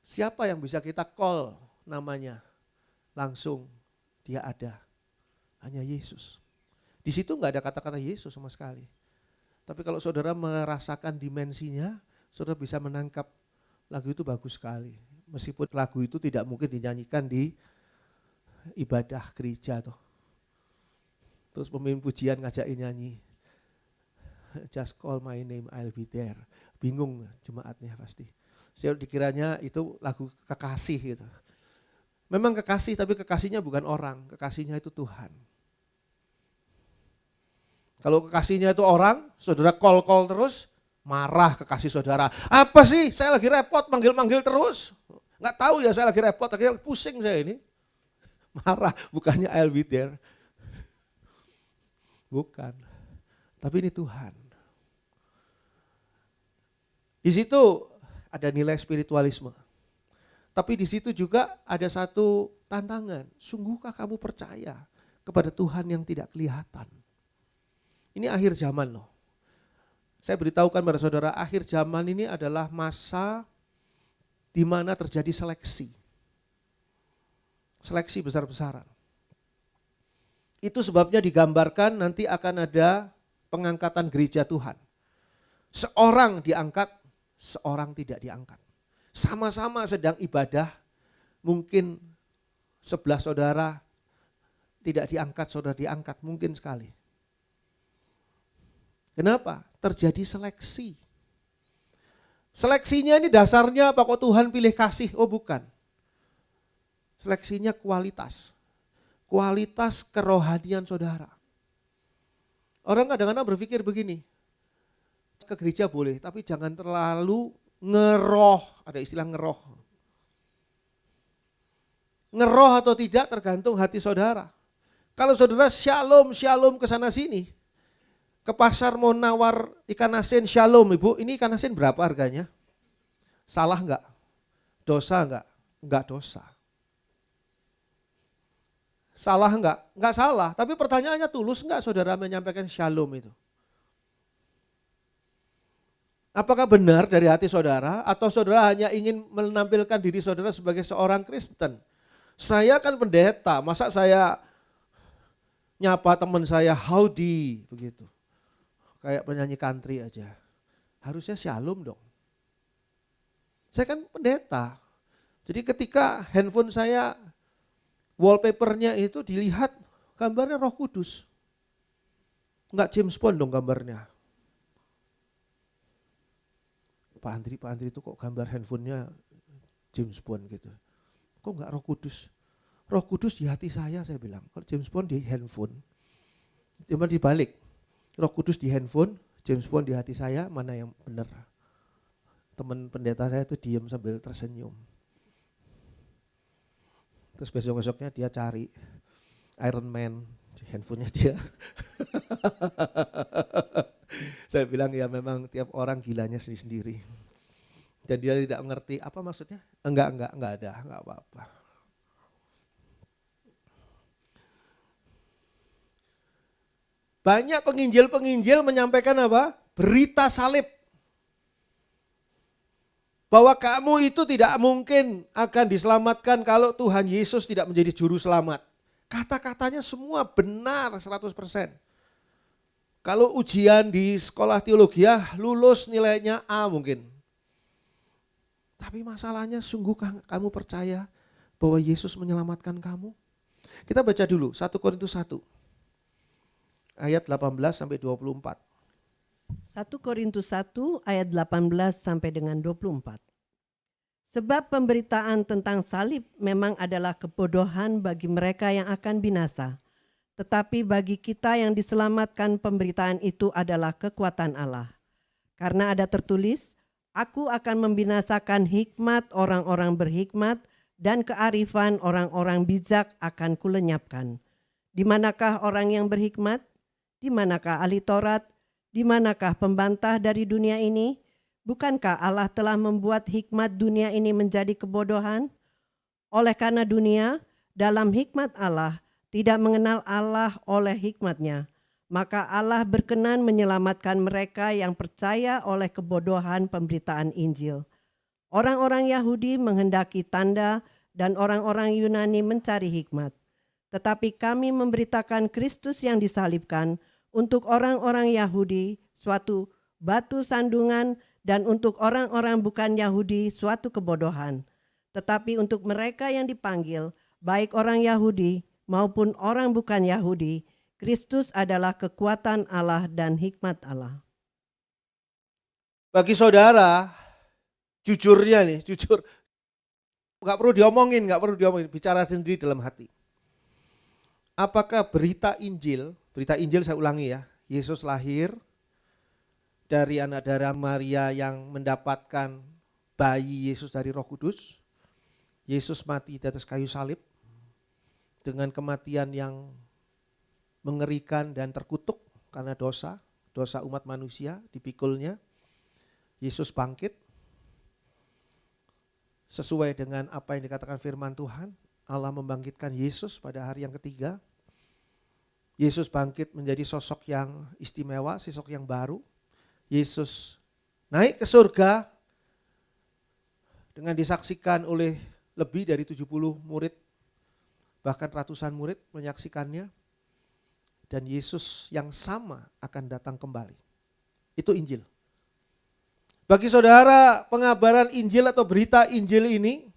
Siapa yang bisa kita call namanya? Langsung dia ada. Hanya Yesus. Di situ enggak ada kata-kata Yesus sama sekali. Tapi kalau saudara merasakan dimensinya, saudara bisa menangkap lagu itu bagus sekali. Meskipun lagu itu tidak mungkin dinyanyikan di ibadah gereja tuh. Terus pemimpin pujian ngajakin nyanyi. Just call my name, I'll be there. Bingung jemaatnya pasti. Saya dikiranya itu lagu kekasih gitu. Memang kekasih, tapi kekasihnya bukan orang, kekasihnya itu Tuhan. Kalau kekasihnya itu orang, saudara call terus, marah kekasih saudara. Apa sih, saya lagi repot, manggil-manggil terus. Nggak tahu ya saya lagi repot, akhirnya pusing saya ini. Marah, bukannya I'll be there. Bukan. Tapi ini Tuhan. Di situ ada nilai spiritualisme. Tapi di situ juga ada satu tantangan. Sungguhkah kamu percaya kepada Tuhan yang tidak kelihatan? Ini akhir zaman loh. Saya beritahukan pada saudara, akhir zaman ini adalah masa di mana terjadi seleksi. Seleksi besar-besaran. Itu sebabnya digambarkan nanti akan ada pengangkatan gereja Tuhan. Seorang diangkat, seorang tidak diangkat. Sama-sama sedang ibadah, mungkin sebelah saudara tidak diangkat, saudara diangkat, mungkin sekali. Kenapa? Terjadi seleksi. Seleksinya ini dasarnya apa kok Tuhan pilih kasih? Oh bukan. Seleksinya kualitas. Kualitas kerohanian saudara. Orang kadang-kadang berpikir begini, ke gereja boleh, tapi jangan terlalu ngeroh, ada istilah ngeroh. Ngeroh atau tidak tergantung hati saudara. Kalau saudara shalom ke sana sini, ke pasar mau nawar ikan asin shalom ibu, ini ikan asin berapa harganya? Salah enggak? Dosa enggak? Enggak dosa. Salah enggak? Enggak salah, tapi pertanyaannya tulus enggak saudara menyampaikan shalom itu? Apakah benar dari hati saudara atau saudara hanya ingin menampilkan diri saudara sebagai seorang Kristen? Saya kan pendeta, masa saya nyapa teman saya howdy begitu. Kayak penyanyi country aja. Harusnya shalom dong. Saya kan pendeta. Jadi ketika handphone saya wallpapernya itu dilihat gambarnya Roh Kudus. Enggak James Bond dong gambarnya. Pak Andri itu kok gambar handphonenya James Bond gitu. Kok enggak Roh Kudus? Roh Kudus di hati saya bilang. Kalau James Bond di handphone. Cuma dibalik. Roh Kudus di handphone, James Bond di hati saya, mana yang benar? Teman pendeta saya itu diam sambil tersenyum. Terus besok-besoknya dia cari Iron Man di handphonenya dia. Saya bilang ya memang tiap orang gilanya sendiri-sendiri. Dan dia tidak mengerti apa maksudnya? Enggak ada, enggak apa-apa. Banyak penginjil-penginjil menyampaikan apa? Berita salib. Bahwa kamu itu tidak mungkin akan diselamatkan kalau Tuhan Yesus tidak menjadi juru selamat. Kata-katanya semua benar 100%. Kalau ujian di sekolah teologi lulus nilainya A mungkin. Tapi masalahnya sungguhkah kamu percaya bahwa Yesus menyelamatkan kamu? Kita baca dulu 1 Korintus 1 ayat 18 sampai 24. 1 Korintus 1 ayat 18 sampai dengan 24. Sebab pemberitaan tentang salib memang adalah kebodohan bagi mereka yang akan binasa. Tetapi bagi kita yang diselamatkan pemberitaan itu adalah kekuatan Allah. Karena ada tertulis, aku akan membinasakan hikmat orang-orang berhikmat dan kearifan orang-orang bijak akan kulenyapkan. Di manakah orang yang berhikmat? Di manakah ahli Taurat? Di manakah pembantah dari dunia ini? Bukankah Allah telah membuat hikmat dunia ini menjadi kebodohan? Oleh karena dunia, dalam hikmat Allah, tidak mengenal Allah oleh hikmatnya, maka Allah berkenan menyelamatkan mereka yang percaya oleh kebodohan pemberitaan Injil. Orang-orang Yahudi menghendaki tanda dan orang-orang Yunani mencari hikmat. Tetapi kami memberitakan Kristus yang disalibkan untuk orang-orang Yahudi suatu batu sandungan dan untuk orang-orang bukan Yahudi suatu kebodohan. Tetapi untuk mereka yang dipanggil, baik orang Yahudi maupun orang bukan Yahudi, Kristus adalah kekuatan Allah dan hikmat Allah. Bagi saudara, jujurnya nih, jujur, nggak perlu diomongin, bicara sendiri dalam hati. Apakah berita Injil saya ulangi ya, Yesus lahir dari anak darah Maria yang mendapatkan bayi Yesus dari Roh Kudus, Yesus mati di atas kayu salib dengan kematian yang mengerikan dan terkutuk karena dosa umat manusia dipikulnya. Yesus bangkit sesuai dengan apa yang dikatakan firman Tuhan. Allah membangkitkan Yesus pada hari yang ketiga. Yesus bangkit menjadi sosok yang istimewa, sosok yang baru. Yesus naik ke surga dengan disaksikan oleh lebih dari 70 murid, bahkan ratusan murid menyaksikannya. Dan Yesus yang sama akan datang kembali. Itu Injil. Bagi saudara, pengabaran Injil atau berita Injil ini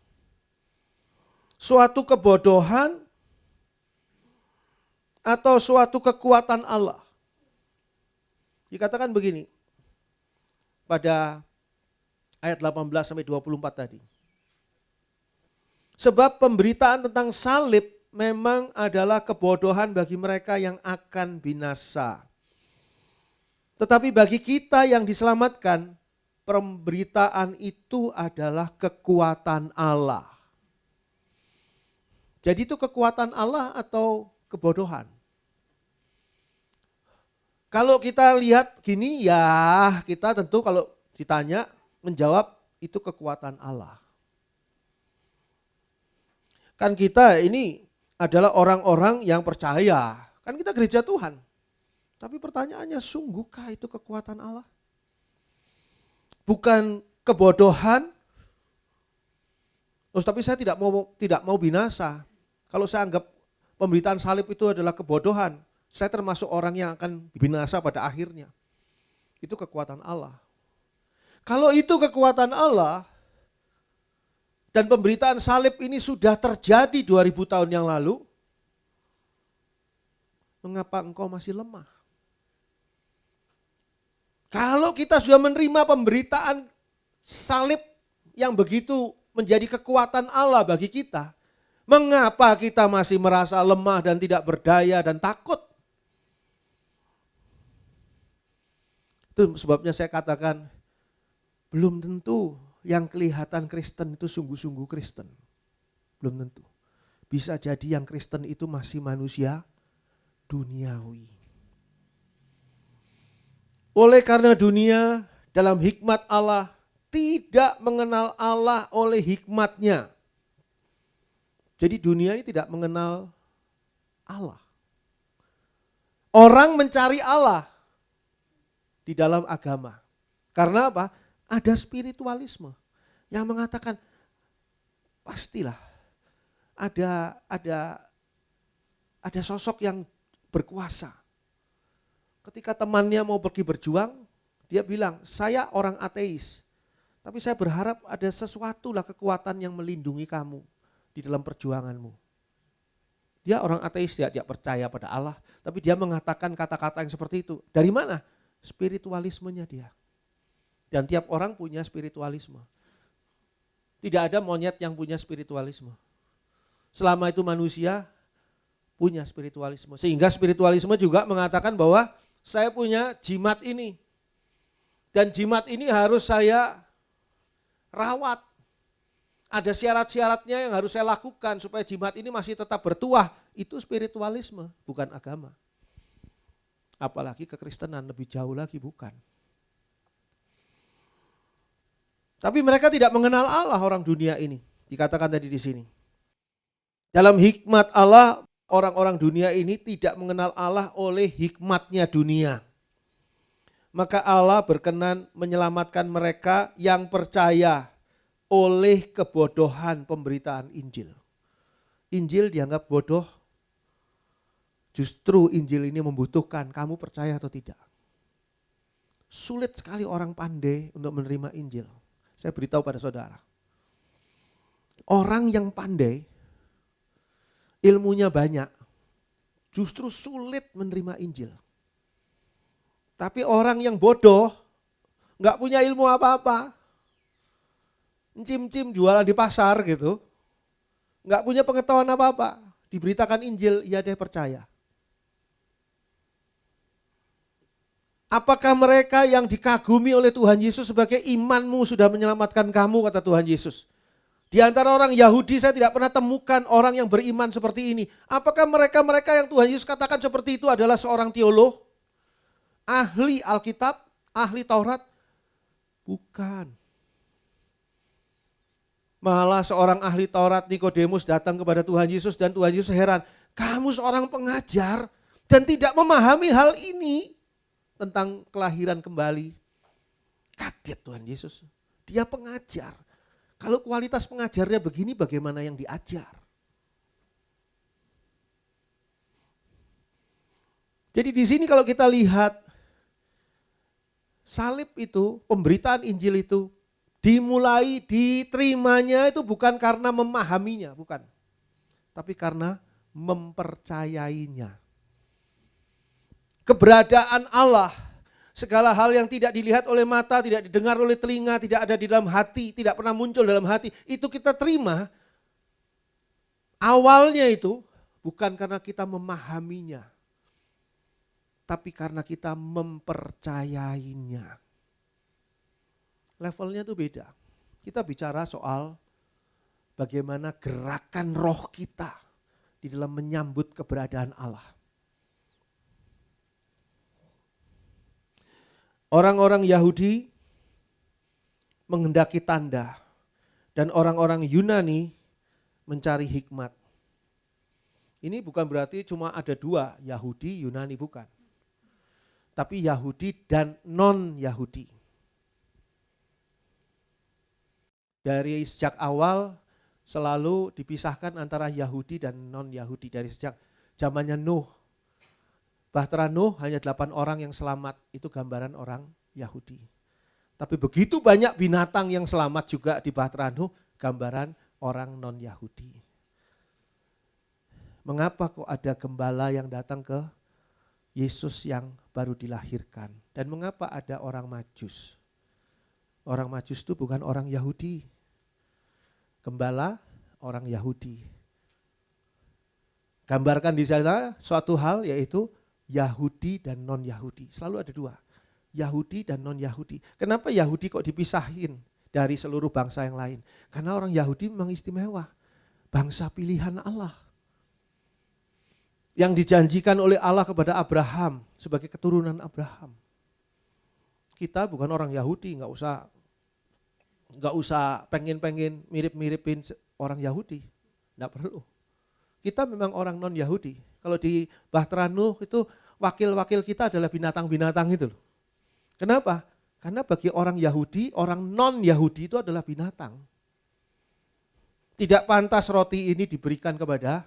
suatu kebodohan atau suatu kekuatan Allah. Dikatakan begini pada ayat 18 sampai 24 tadi. Sebab pemberitaan tentang salib memang adalah kebodohan bagi mereka yang akan binasa. Tetapi bagi kita yang diselamatkan, pemberitaan itu adalah kekuatan Allah. Jadi itu kekuatan Allah atau kebodohan? Kalau kita lihat gini ya, kita tentu kalau ditanya menjawab itu kekuatan Allah. Kan kita ini adalah orang-orang yang percaya. Kan kita gereja Tuhan. Tapi pertanyaannya, sungguhkah itu kekuatan Allah? Bukan kebodohan. Oh, tapi saya tidak mau binasa. Kalau saya anggap pemberitaan salib itu adalah kebodohan, saya termasuk orang yang akan binasa pada akhirnya. Itu kekuatan Allah. Kalau itu kekuatan Allah, dan pemberitaan salib ini sudah terjadi 2000 tahun yang lalu, mengapa engkau masih lemah? Kalau kita sudah menerima pemberitaan salib yang begitu menjadi kekuatan Allah bagi kita, mengapa kita masih merasa lemah dan tidak berdaya dan takut? Itu sebabnya saya katakan, belum tentu yang kelihatan Kristen itu sungguh-sungguh Kristen. Belum tentu. Bisa jadi yang Kristen itu masih manusia duniawi. Oleh karena dunia dalam hikmat Allah tidak mengenal Allah oleh hikmatnya. Jadi dunia ini tidak mengenal Allah. Orang mencari Allah di dalam agama. Karena apa? Ada spiritualisme yang mengatakan pastilah ada sosok yang berkuasa. Ketika temannya mau pergi berjuang, dia bilang, saya orang ateis, tapi saya berharap ada sesuatu lah kekuatan yang melindungi kamu di dalam perjuanganmu. Dia orang ateis, dia tidak percaya pada Allah, tapi dia mengatakan kata-kata yang seperti itu. Dari mana? Spiritualismenya dia. Dan tiap orang punya spiritualisme. Tidak ada monyet yang punya spiritualisme. Selama itu manusia punya spiritualisme. Sehingga spiritualisme juga mengatakan bahwa saya punya jimat ini. Dan jimat ini harus saya rawat. Ada syarat-syaratnya yang harus saya lakukan supaya jimat ini masih tetap bertuah. Itu spiritualisme, bukan agama. Apalagi kekristenan lebih jauh lagi bukan. Tapi mereka tidak mengenal Allah orang dunia ini. Dikatakan tadi di sini. Dalam hikmat Allah, orang-orang dunia ini tidak mengenal Allah oleh hikmatnya dunia. Maka Allah berkenan menyelamatkan mereka yang percaya oleh kebodohan pemberitaan Injil. Injil dianggap bodoh. Justru Injil ini membutuhkan kamu percaya atau tidak. Sulit sekali orang pandai untuk menerima Injil. Saya beritahu pada saudara. Orang yang pandai, ilmunya banyak, justru sulit menerima Injil. Tapi orang yang bodoh, gak punya ilmu apa-apa, cim-cim jualan di pasar gitu, gak punya pengetahuan apa-apa, diberitakan Injil, ya dia percaya. Apakah mereka yang dikagumi oleh Tuhan Yesus sebagai imanmu sudah menyelamatkan kamu, kata Tuhan Yesus. Di antara orang Yahudi saya tidak pernah temukan orang yang beriman seperti ini. Apakah mereka-mereka yang Tuhan Yesus katakan seperti itu adalah seorang teolog? Ahli Alkitab? Ahli Taurat? Bukan. Malah seorang ahli Taurat Nikodemus datang kepada Tuhan Yesus dan Tuhan Yesus heran. Kamu seorang pengajar dan tidak memahami hal ini tentang kelahiran kembali. Kaget Tuhan Yesus. Dia pengajar. Kalau kualitas pengajarnya begini, bagaimana yang diajar? Jadi di sini kalau kita lihat salib itu, pemberitaan Injil itu dimulai diterimanya itu bukan karena memahaminya, bukan. Tapi karena mempercayainya. Keberadaan Allah, segala hal yang tidak dilihat oleh mata, tidak didengar oleh telinga, tidak ada di dalam hati, tidak pernah muncul dalam hati, itu kita terima. Awalnya itu bukan karena kita memahaminya, tapi karena kita mempercayainya. Levelnya itu beda. Kita bicara soal bagaimana gerakan roh kita di dalam menyambut keberadaan Allah. Orang-orang Yahudi menghendaki tanda dan orang-orang Yunani mencari hikmat. Ini bukan berarti cuma ada dua, Yahudi, Yunani, bukan. Tapi Yahudi dan non-Yahudi. Dari sejak awal selalu dipisahkan antara Yahudi dan non-Yahudi. Dari sejak zamannya Nuh. Bahtera Nuh hanya 8 orang yang selamat, itu gambaran orang Yahudi. Tapi begitu banyak binatang yang selamat juga di Bahtera Nuh, gambaran orang non-Yahudi. Mengapa kok ada gembala yang datang ke Yesus yang baru dilahirkan? Dan mengapa ada orang Majus? Orang Majus itu bukan orang Yahudi. Gembala orang Yahudi. Gambarkan di sana suatu hal yaitu Yahudi dan non-Yahudi. Selalu ada dua. Yahudi dan non-Yahudi. Kenapa Yahudi kok dipisahin dari seluruh bangsa yang lain? Karena orang Yahudi memang istimewa. Bangsa pilihan Allah. Yang dijanjikan oleh Allah kepada Abraham sebagai keturunan Abraham. Kita bukan orang Yahudi, nggak usah pengen mirip-miripin orang Yahudi. Nggak perlu. Kita memang orang non-Yahudi. Kalau di Bahtera Nuh itu wakil-wakil kita adalah binatang-binatang itu. Kenapa? Karena bagi orang Yahudi, orang non-Yahudi itu adalah binatang. Tidak pantas roti ini diberikan kepada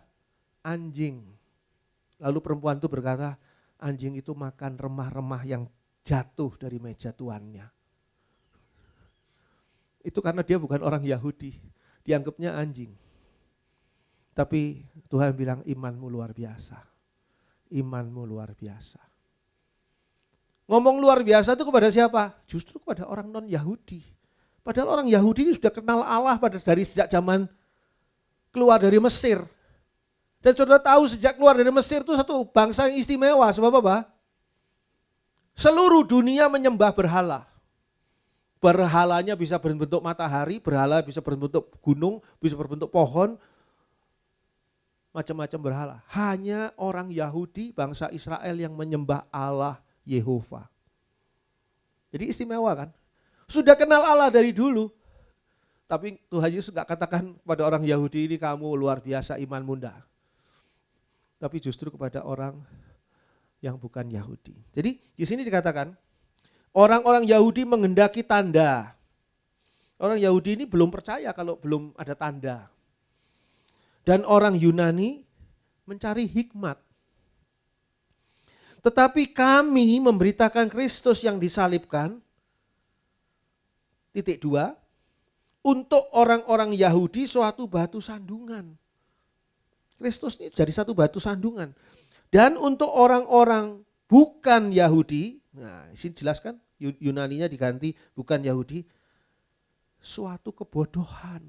anjing. Lalu perempuan itu berkata, anjing itu makan remah-remah yang jatuh dari meja tuannya. Itu karena dia bukan orang Yahudi, dianggapnya anjing. Tapi Tuhan bilang imanmu luar biasa. Imanmu luar biasa. Ngomong luar biasa itu kepada siapa? Justru kepada orang non-Yahudi. Padahal orang Yahudi ini sudah kenal Allah dari sejak zaman keluar dari Mesir. Dan saudara tahu sejak keluar dari Mesir itu satu bangsa yang istimewa. Sebab apa? Seluruh dunia menyembah berhala. Berhalanya bisa berbentuk matahari, berhala bisa berbentuk gunung, bisa berbentuk pohon, macam-macam berhala. Hanya orang Yahudi, bangsa Israel yang menyembah Allah Yehova. Jadi istimewa kan? Sudah kenal Allah dari dulu. Tapi Tuhan Yesus gak katakan kepada orang Yahudi ini kamu luar biasa imanmu, enggak. Tapi justru kepada orang yang bukan Yahudi. Jadi di sini dikatakan orang-orang Yahudi menghendaki tanda. Orang Yahudi ini belum percaya kalau belum ada tanda. Dan orang Yunani mencari hikmat. Tetapi kami memberitakan Kristus yang disalibkan, titik 2, untuk orang-orang Yahudi suatu batu sandungan. Kristus ini jadi satu batu sandungan. Dan untuk orang-orang bukan Yahudi, nah disini jelaskan Yunaninya diganti bukan Yahudi, suatu kebodohan.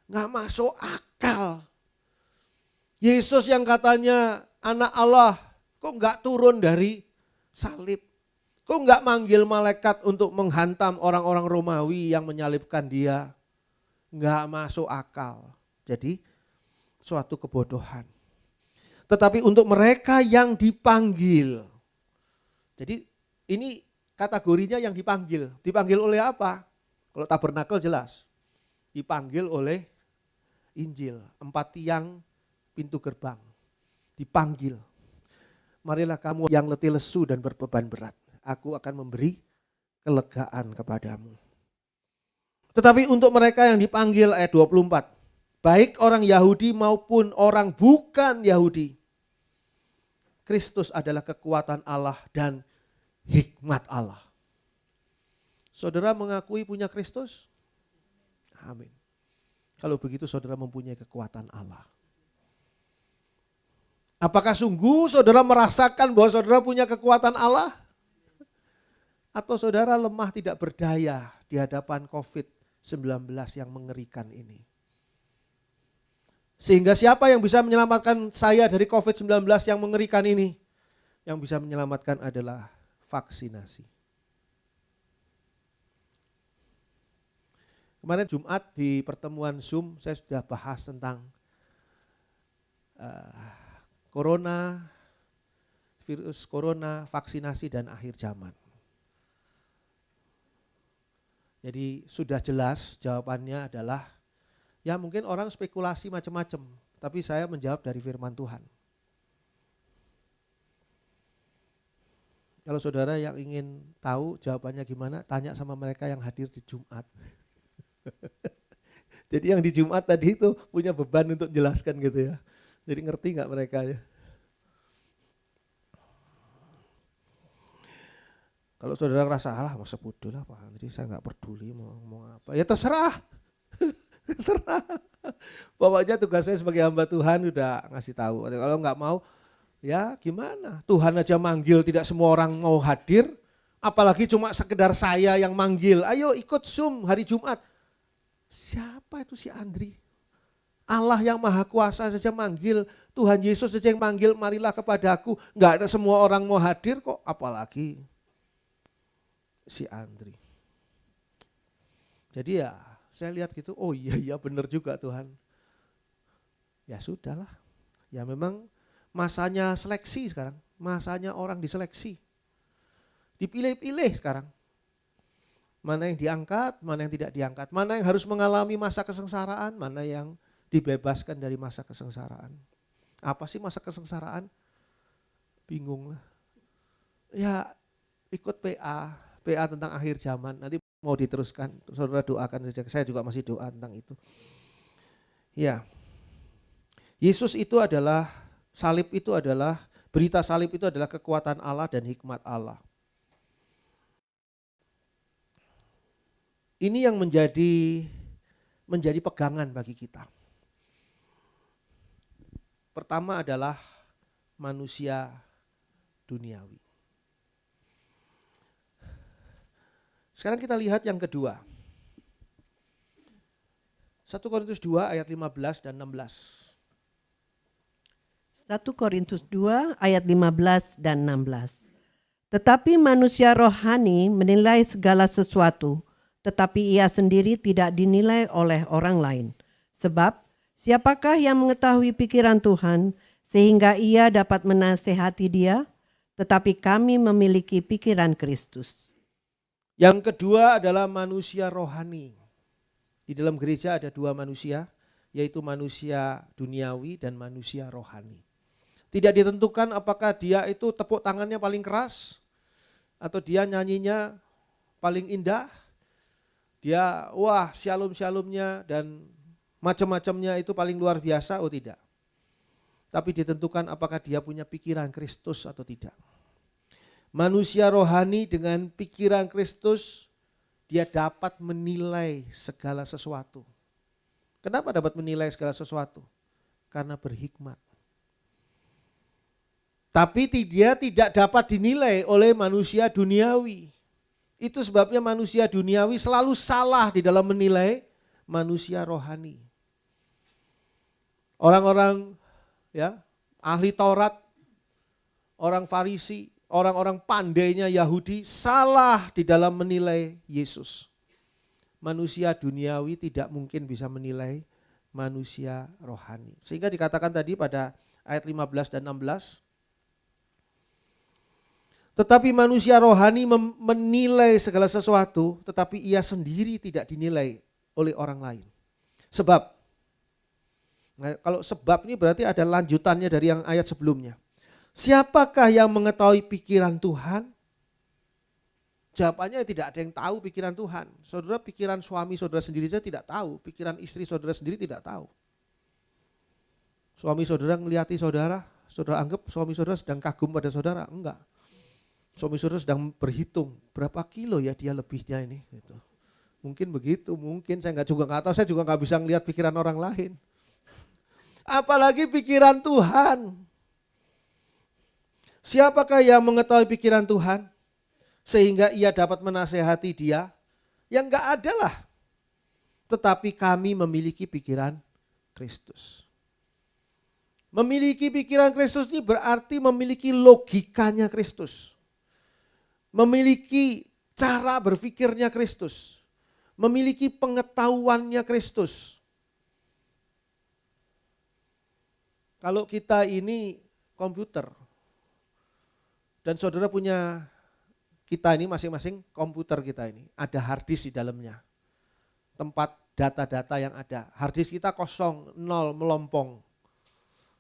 Nggak masuk akal. Yesus yang katanya anak Allah, kok nggak turun dari salib? Kok nggak manggil malaikat untuk menghantam orang-orang Romawi yang menyalibkan dia? nggak masuk akal. Jadi suatu kebodohan. Tetapi untuk mereka yang dipanggil. Jadi ini kategorinya yang dipanggil. Dipanggil oleh apa? Kalau tabernakel jelas. Dipanggil oleh Injil. 4 tiang pintu gerbang. Dipanggil. Marilah kamu yang letih lesu dan berbeban berat. Aku akan memberi kelegaan kepadamu. Tetapi untuk mereka yang dipanggil ayat 24. Baik orang Yahudi maupun orang bukan Yahudi. Kristus adalah kekuatan Allah dan hikmat Allah. Saudara mengakui punya Kristus? Amin. Kalau begitu saudara mempunyai kekuatan Allah. Apakah sungguh saudara merasakan bahwa saudara punya kekuatan Allah? Atau saudara lemah tidak berdaya di hadapan COVID-19 yang mengerikan ini? Sehingga siapa yang bisa menyelamatkan saya dari COVID-19 yang mengerikan ini? Yang bisa menyelamatkan adalah vaksinasi. Kemarin Jumat di pertemuan Zoom saya sudah bahas tentang corona, virus corona, vaksinasi dan akhir zaman. Jadi sudah jelas jawabannya adalah ya mungkin orang spekulasi macam-macam, tapi saya menjawab dari firman Tuhan. Kalau saudara yang ingin tahu jawabannya gimana, tanya sama mereka yang hadir di Jumat. Jadi yang di Jumat tadi itu punya beban untuk jelaskan gitu ya. Jadi ngerti nggak mereka ya? Kalau saudara ngerasa masa bodoh lah Pak Andri, saya nggak peduli mau ngomong apa. Ya terserah. Terserah. Pokoknya tugas saya sebagai hamba Tuhan udah ngasih tahu. Kalau nggak mau, ya gimana? Tuhan aja manggil, tidak semua orang mau hadir. Apalagi cuma sekedar saya yang manggil. Ayo ikut Zoom hari Jumat. Siapa itu si Andri? Allah yang maha kuasa saja manggil. Tuhan Yesus saja yang manggil, marilah kepadaku. Nggak ada semua orang mau hadir kok, apalagi si Andri. Jadi ya saya lihat gitu, oh iya benar juga Tuhan. Ya sudahlah, ya memang masanya seleksi sekarang, masanya orang diseleksi. Dipilih-pilih sekarang. Mana yang diangkat, mana yang tidak diangkat. Mana yang harus mengalami masa kesengsaraan, mana yang dibebaskan dari masa kesengsaraan. Apa sih masa kesengsaraan? Bingung lah. Ya ikut PA tentang akhir zaman, nanti mau diteruskan, saudara doakan saja, saya juga masih doa tentang itu. Ya, Yesus itu adalah, salib itu adalah, berita salib itu adalah kekuatan Allah dan hikmat Allah. Ini yang menjadi pegangan bagi kita. Pertama adalah manusia duniawi. Sekarang kita lihat yang kedua. 1 Korintus 2 ayat 15 dan 16. 1 Korintus 2 ayat 15 dan 16. Tetapi manusia rohani menilai segala sesuatu, tetapi ia sendiri tidak dinilai oleh orang lain. Sebab siapakah yang mengetahui pikiran Tuhan sehingga ia dapat menasehati dia? Tetapi kami memiliki pikiran Kristus. Yang kedua adalah manusia rohani. Di dalam gereja ada 2 manusia, yaitu manusia duniawi dan manusia rohani. Tidak ditentukan apakah dia itu tepuk tangannya paling keras, atau dia nyanyinya paling indah, dia wah shalom-shalomnya dan macam-macamnya itu paling luar biasa, oh tidak. Tapi ditentukan apakah dia punya pikiran Kristus atau tidak. Manusia rohani dengan pikiran Kristus, dia dapat menilai segala sesuatu. Kenapa dapat menilai segala sesuatu? Karena berhikmat. Tapi dia tidak dapat dinilai oleh manusia duniawi. Itu sebabnya manusia duniawi selalu salah di dalam menilai manusia rohani. Orang-orang ya, ahli Taurat, orang Farisi, orang-orang pandainya Yahudi salah di dalam menilai Yesus. manusia duniawi tidak mungkin bisa menilai manusia rohani. Sehingga dikatakan tadi pada ayat 15 dan 16, tetapi manusia rohani menilai segala sesuatu, tetapi ia sendiri tidak dinilai oleh orang lain. Sebab, nah, kalau sebab ini berarti ada lanjutannya dari yang ayat sebelumnya. Siapakah yang mengetahui pikiran Tuhan? Jawabannya tidak ada yang tahu pikiran Tuhan. Saudara, pikiran suami saudara sendiri saja tidak tahu, pikiran istri saudara sendiri tidak tahu. Suami saudara ngelihati saudara, saudara anggap suami saudara sedang kagum pada saudara? Enggak. Suami saudara sedang berhitung berapa kilo ya dia lebihnya ini. Gitu. Mungkin begitu, mungkin saya nggak tahu, saya juga nggak bisa ngelihat pikiran orang lain. Apalagi pikiran Tuhan. Siapakah yang mengetahui pikiran Tuhan sehingga ia dapat menasehati dia? Yang nggak ada lah. Tetapi kami memiliki pikiran Kristus. Memiliki pikiran Kristus ini berarti memiliki logikanya Kristus. Memiliki cara berpikirnya Kristus. Memiliki pengetahuannya Kristus. Kalau kita ini komputer, dan saudara punya, kita ini masing-masing komputer kita ini, ada hard disk di dalamnya. Tempat data-data yang ada. Hard disk kita kosong, nol, melompong.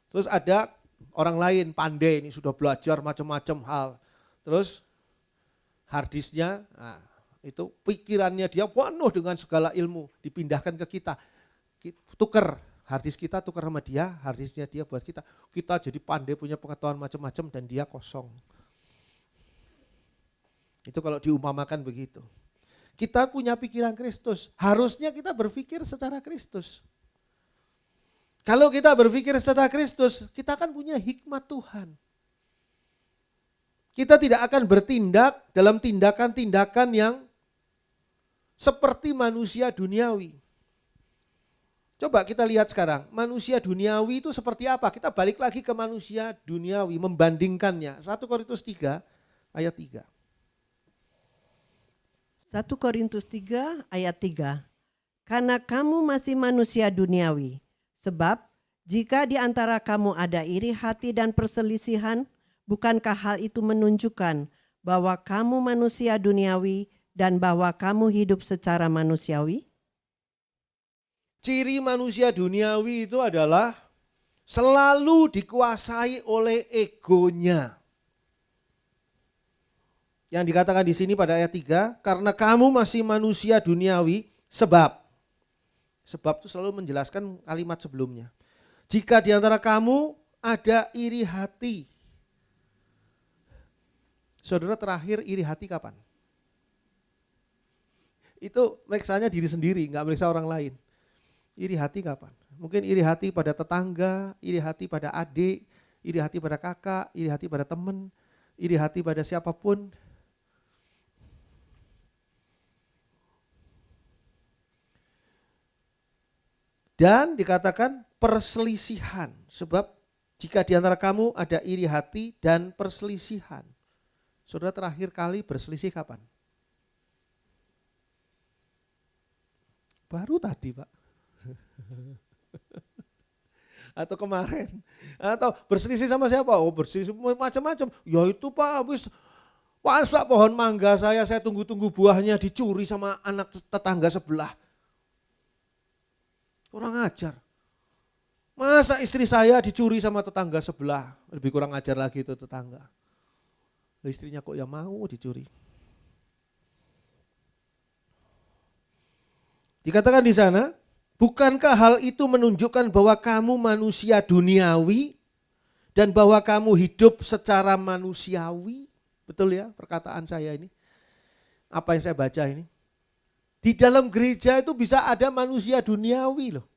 Terus ada orang lain pandai ini sudah belajar macam-macam hal. Terus hard disknya, nah, itu pikirannya dia penuh dengan segala ilmu, dipindahkan ke kita. Tuker, hard disk kita tuker sama dia, hard disknya dia buat kita. Kita jadi pandai punya pengetahuan macam-macam dan dia kosong. Itu kalau diumpamakan begitu. Kita punya pikiran Kristus, harusnya kita berpikir secara Kristus. Kalau kita berpikir secara Kristus, kita akan punya hikmat Tuhan. Kita tidak akan bertindak dalam tindakan-tindakan yang seperti manusia duniawi. Coba kita lihat sekarang, manusia duniawi itu seperti apa? Kita balik lagi ke manusia duniawi, membandingkannya. 1 Korintus 3 ayat 3. 1 Korintus 3 ayat 3. Karena kamu masih manusia duniawi, sebab jika di antara kamu ada iri hati dan perselisihan, bukankah hal itu menunjukkan bahwa kamu manusia duniawi dan bahwa kamu hidup secara manusiawi? Ciri manusia duniawi itu adalah selalu dikuasai oleh egonya. Yang dikatakan di sini pada ayat 3, karena kamu masih manusia duniawi, sebab itu selalu menjelaskan kalimat sebelumnya. Jika di antara kamu ada iri hati. Saudara, terakhir iri hati kapan? Itu meriksanya diri sendiri, enggak meriksa orang lain. Iri hati kapan? Mungkin iri hati pada tetangga, iri hati pada adik, iri hati pada kakak, iri hati pada teman, iri hati pada siapapun. Dan dikatakan perselisihan, sebab jika di antara kamu ada iri hati dan perselisihan. Saudara, terakhir kali berselisih kapan? Baru tadi, Pak. Atau kemarin. Atau berselisih sama siapa? Oh, berselisih macam-macam. Ya itu Pak, habis masa pohon mangga saya tunggu-tunggu buahnya dicuri sama anak tetangga sebelah. Kurang ajar. Masa istri saya dicuri sama tetangga sebelah? Lebih kurang ajar lagi itu tetangga. Istrinya kok yang mau dicuri. Dikatakan di sana, bukankah hal itu menunjukkan bahwa kamu manusia duniawi dan bahwa kamu hidup secara manusiawi? Betul ya perkataan saya ini? Apa yang saya baca ini? Di dalam gereja itu bisa ada manusia duniawi loh.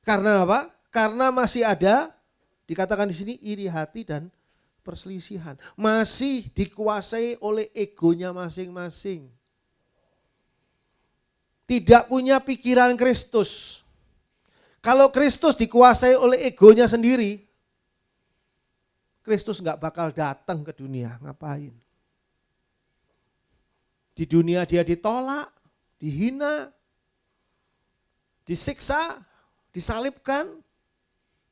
Karena apa? Karena masih ada, dikatakan di sini iri hati dan perselisihan. Masih dikuasai oleh egonya masing-masing. Tidak punya pikiran Kristus. Kalau Kristus dikuasai oleh egonya sendiri, Kristus nggak bakal datang ke dunia. Ngapain? Di dunia dia ditolak, dihina, disiksa, disalibkan,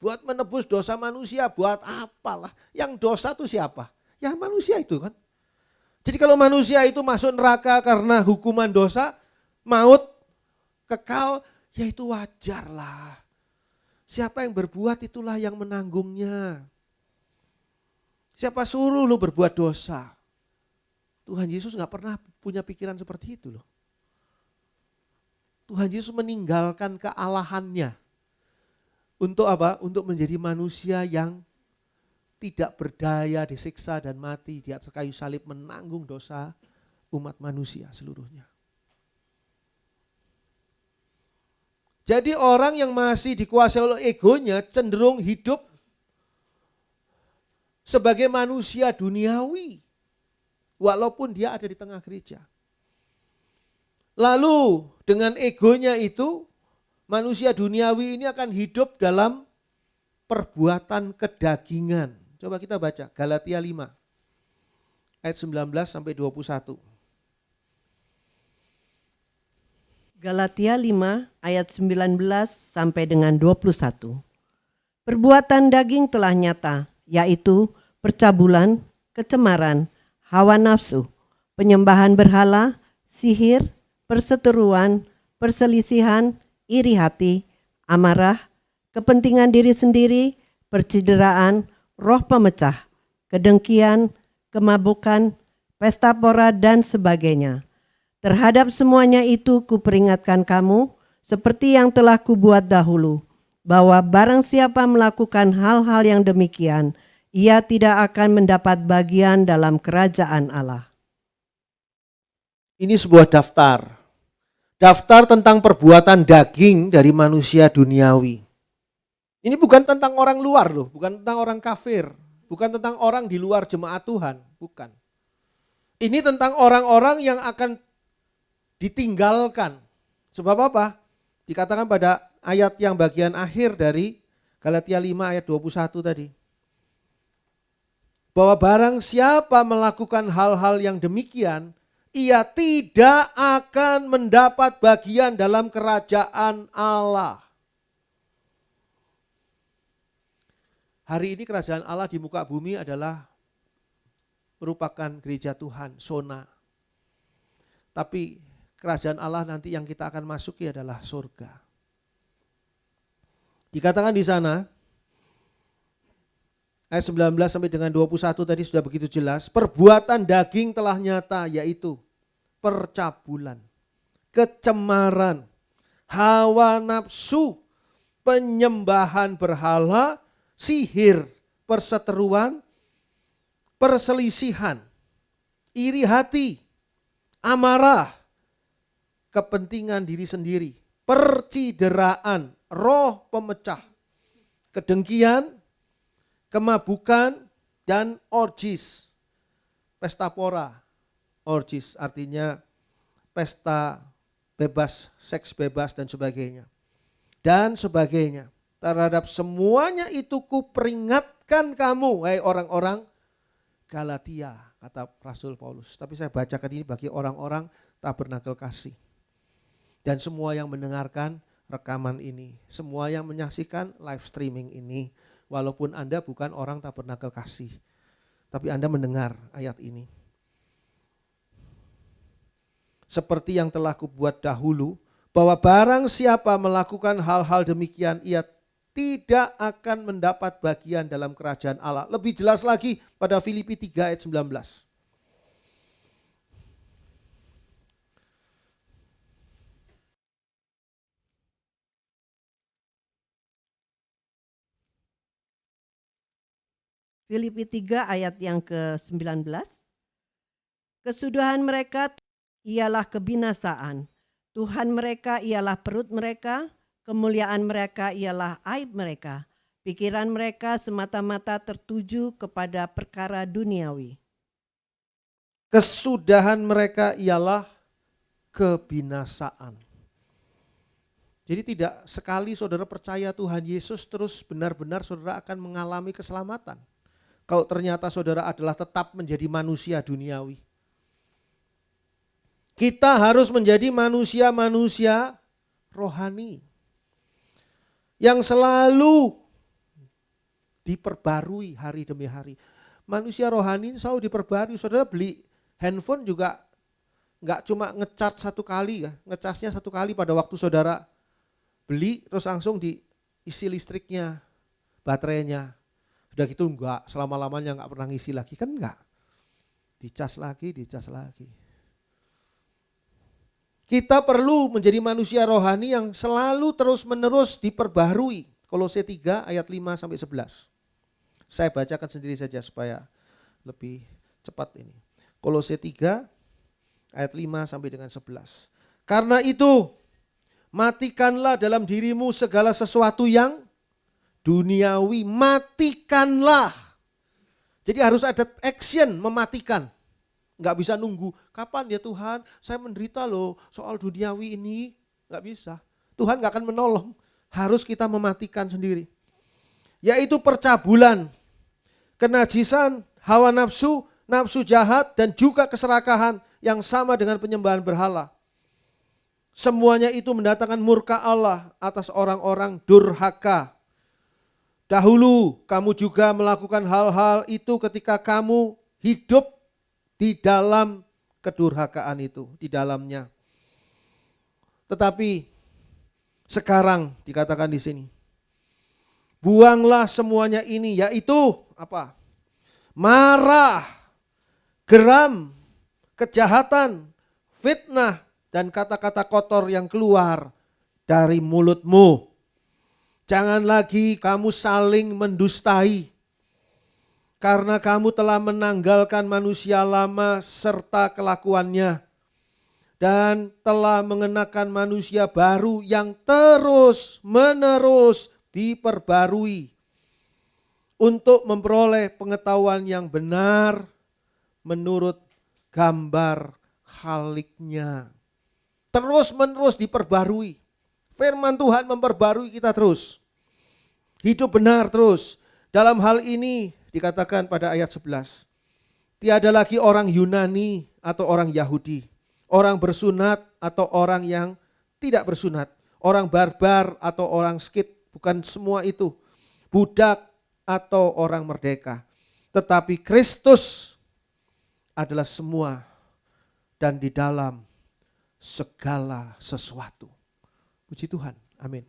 buat menebus dosa manusia, buat apalah. Yang dosa itu siapa? Ya manusia itu kan. Jadi kalau manusia itu masuk neraka karena hukuman dosa, maut, kekal, ya itu wajar lah. Siapa yang berbuat itulah yang menanggungnya. Siapa suruh lu berbuat dosa? Tuhan Yesus gak pernah punya pikiran seperti itu loh. Tuhan Yesus meninggalkan kealahannya. Untuk apa? Untuk menjadi manusia yang tidak berdaya, disiksa dan mati di atas kayu salib menanggung dosa umat manusia seluruhnya. Jadi orang yang masih dikuasai oleh egonya cenderung hidup sebagai manusia duniawi. Walaupun dia ada di tengah gereja. Lalu dengan egonya itu manusia duniawi ini akan hidup dalam perbuatan kedagingan. Coba kita baca Galatia 5 ayat 19 sampai 21. Galatia 5 ayat 19 sampai dengan 21. Perbuatan daging telah nyata, yaitu percabulan, kecemaran, hawa nafsu, penyembahan berhala, sihir, perseteruan, perselisihan, iri hati, amarah, kepentingan diri sendiri, percideraan, roh pemecah, kedengkian, kemabukan, pesta pora dan sebagainya. Terhadap semuanya itu kuperingatkan kamu, seperti yang telah kubuat dahulu, bahwa barang siapa melakukan hal-hal yang demikian, ia tidak akan mendapat bagian dalam kerajaan Allah. Ini sebuah daftar. Daftar tentang perbuatan daging dari manusia duniawi. Ini bukan tentang orang luar loh, bukan tentang orang kafir, bukan tentang orang di luar jemaat Tuhan, bukan. Ini tentang orang-orang yang akan ditinggalkan. Sebab apa? Dikatakan pada ayat yang bagian akhir dari Galatia 5 ayat 21 tadi. Bahwa barang siapa melakukan hal-hal yang demikian, ia tidak akan mendapat bagian dalam kerajaan Allah. Hari ini kerajaan Allah di muka bumi adalah merupakan gereja Tuhan, zona. Tapi kerajaan Allah nanti yang kita akan masuki adalah surga. Dikatakan di sana, ayat 19 sampai dengan 21 tadi sudah begitu jelas, perbuatan daging telah nyata, yaitu percabulan, kecemaran, hawa nafsu, penyembahan berhala, sihir, perseteruan, perselisihan, iri hati, amarah, kepentingan diri sendiri, percideraan, roh pemecah, kedengkian, kemabukan, dan orgis. Pesta pora, orgis artinya pesta bebas, seks bebas dan sebagainya. Dan sebagainya. Terhadap semuanya itu kuperingatkan kamu, hai orang-orang Galatia, kata Rasul Paulus. Tapi saya bacakan ini bagi orang-orang Tabernakel Kasih. Dan semua yang mendengarkan rekaman ini, semua yang menyaksikan live streaming ini, walaupun Anda bukan orang Tabernakel Kasih, tapi Anda mendengar ayat ini. Seperti yang telah kubuat dahulu, bahwa barang siapa melakukan hal-hal demikian, ia tidak akan mendapat bagian dalam kerajaan Allah. Lebih jelas lagi pada Filipi 3 ayat 19. Filipi 3 ayat yang ke-19. Kesudahan mereka ialah kebinasaan, Tuhan mereka ialah perut mereka, kemuliaan mereka ialah aib mereka. Pikiran mereka semata-mata tertuju kepada perkara duniawi. Kesudahan mereka ialah kebinasaan. Jadi tidak sekali saudara percaya Tuhan Yesus terus benar-benar saudara akan mengalami keselamatan. Kalau ternyata saudara adalah tetap menjadi manusia duniawi. Kita harus menjadi manusia-manusia rohani yang selalu diperbarui hari demi hari. Manusia rohani selalu diperbarui. Saudara beli handphone juga nggak cuma ngecas satu kali ya, ngecasnya satu kali pada waktu saudara beli terus langsung diisi listriknya, baterainya. Sudah gitu enggak, selama-lamanya enggak pernah ngisi lagi, kan enggak. Dicas lagi. Kita perlu menjadi manusia rohani yang selalu terus-menerus diperbaharui. Kolose 3 ayat 5 sampai 11. Saya bacakan sendiri saja supaya lebih cepat ini. Kolose 3 ayat 5 sampai dengan 11. Karena itu, matikanlah dalam dirimu segala sesuatu yang duniawi, matikanlah. Jadi harus ada action mematikan. Enggak bisa nunggu, kapan ya Tuhan saya menderita loh soal duniawi ini. Enggak bisa, Tuhan enggak akan menolong. Harus kita mematikan sendiri. Yaitu percabulan, kenajisan, hawa nafsu, nafsu jahat, dan juga keserakahan yang sama dengan penyembahan berhala. Semuanya itu mendatangkan murka Allah atas orang-orang durhaka. Dahulu kamu juga melakukan hal-hal itu ketika kamu hidup di dalam kedurhakaan itu, di dalamnya. Tetapi sekarang dikatakan di sini, buanglah semuanya ini, yaitu apa? Marah, geram, kejahatan, fitnah, dan kata-kata kotor yang keluar dari mulutmu. Jangan lagi kamu saling mendustai, karena kamu telah menanggalkan manusia lama serta kelakuannya, dan telah mengenakan manusia baru yang terus-menerus diperbarui untuk memperoleh pengetahuan yang benar menurut gambar Khaliknya. Terus-menerus diperbarui. Firman Tuhan memperbarui kita terus. Hidup benar terus. Dalam hal ini dikatakan pada ayat 11. Tiada lagi orang Yunani atau orang Yahudi. Orang bersunat atau orang yang tidak bersunat. Orang barbar atau orang skit. Bukan semua itu. Budak atau orang merdeka. Tetapi Kristus adalah semua dan di dalam segala sesuatu. Puji Tuhan. Amin.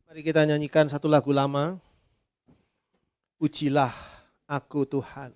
Mari kita nyanyikan satu lagu lama. Pujilah aku Tuhan.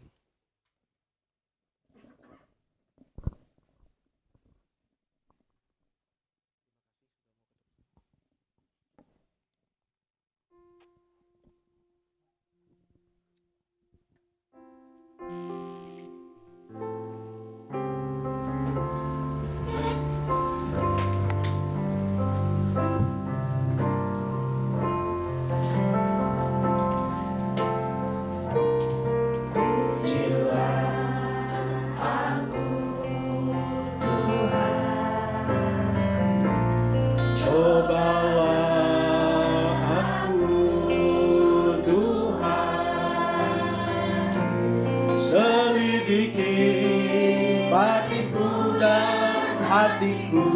Hatiku,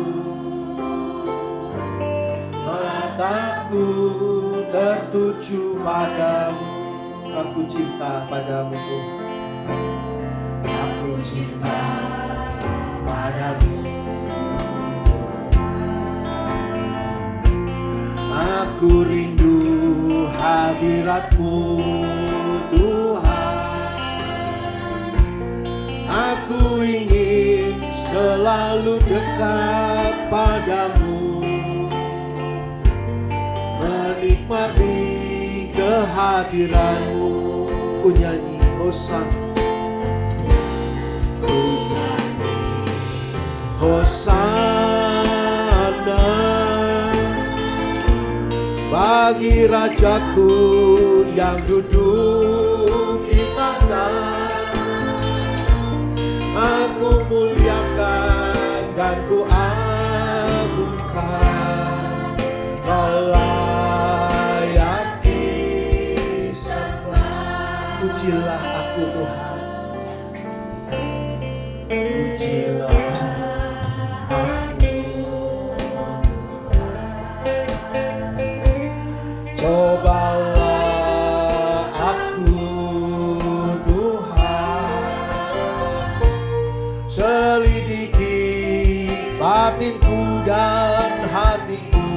mataku tertuju padamu. Aku cinta padamu Tuhan. Aku cinta padamu. Aku rindu hadirat-Mu Tuhan. Aku ingin selalu dekat padamu, menikmati kehadiran-Mu. Ku nyanyi Hosana, ku nyanyi Hosana bagi Rajaku yang duduk di tahta. Aku muliakan dan ku agungkan, Kau layak Pujilah aku Tuhan, pujilah aku. Cobalah aku Tuhan, selidiki batinku dan hatiku.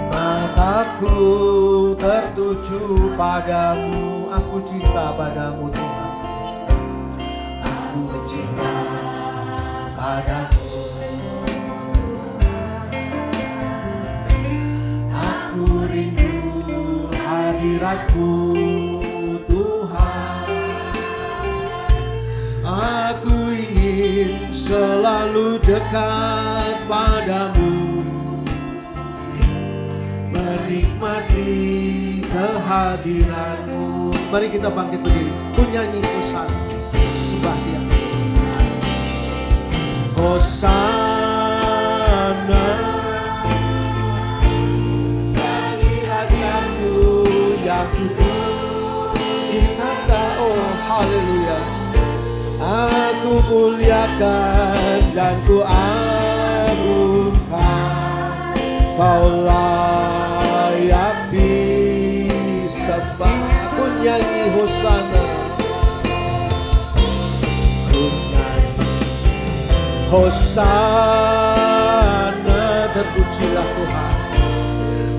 Mataku tertuju padamu, aku cinta padamu Tuhan. Aku cinta padamu. Aku rindu hadiratmu Tuhan. Aku ingin selalu dekat padamu, menikmati kehadiranmu. Mari kita bangkit berdiri, ku nyanyi Hosana, sembah Dia. Hosana bagi rajaku yang duduk di tahta. Oh haleluya. Aku muliakan dan ku agungkan, Kau layak disembah. Aku nyanyi Hosana, ku nyanyi Hosana, terpujilah Tuhan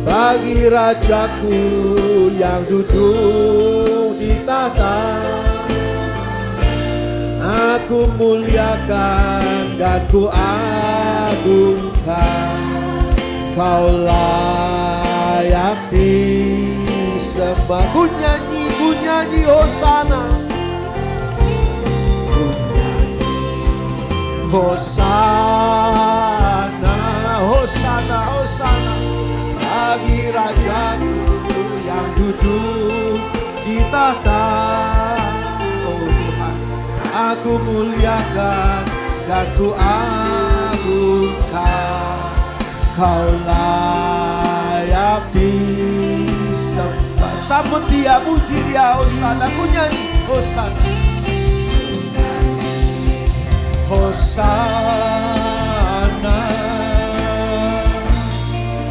bagi rajaku yang duduk di tahta. Aku muliakan dan ku agungkan, Kau layak disembah. Ku nyanyi Hosana, ku nyanyi Hosana, Hosana, Hosana bagi rajaku yang duduk di tahta. Aku muliakan dan ku agungkan, Kau layak disembah. Sambut Dia, puji Dia, Hosana. Ku nyanyi Hosana, Hosana